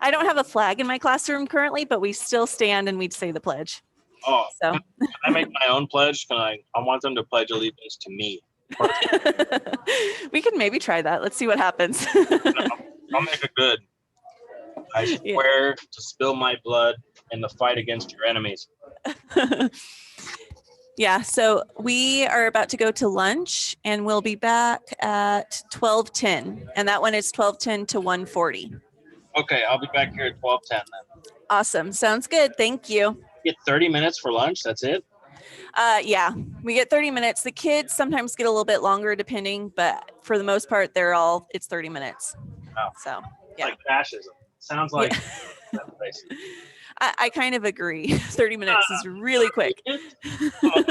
I don't have a flag in my classroom currently, but we still stand and we'd say the pledge. Oh, So can I make my own pledge? I want them to pledge allegiance to me. we can maybe try that. Let's see what happens. I'll make it good. I swear to spill my blood in the fight against your enemies. Yeah, so we are about to go to lunch and we'll be back at 12:10. And that one is 12:10 to 1:40. Okay, I'll be back here at 12:10 then. Awesome. Sounds good. Thank you. You get 30 minutes for lunch? That's it? Yeah, we get 30 minutes. The kids sometimes get a little bit longer depending, but for the most part, it's 30 minutes. Oh. So, yeah. Like fascism. Sounds like that place. I kind of agree. 30 minutes is really quick. All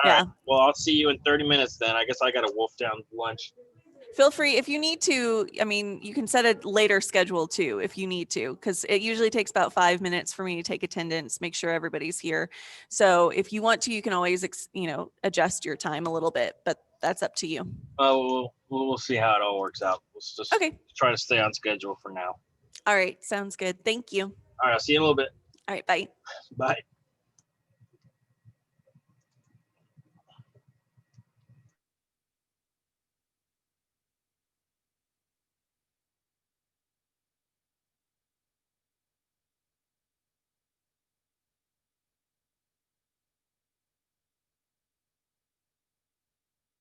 Yeah. right. Well, I'll see you in 30 minutes then. I guess I got to wolf down lunch. Feel free if you need to. I mean, you can set a later schedule too if you need to, because it usually takes about 5 minutes for me to take attendance, make sure everybody's here. So if you want to, you can always, adjust your time a little bit, but that's up to you. We'll see how it all works out. We'll just try to stay on schedule for now. All right. Sounds good. Thank you. All right. I'll see you in a little bit. All right. Bye. Bye.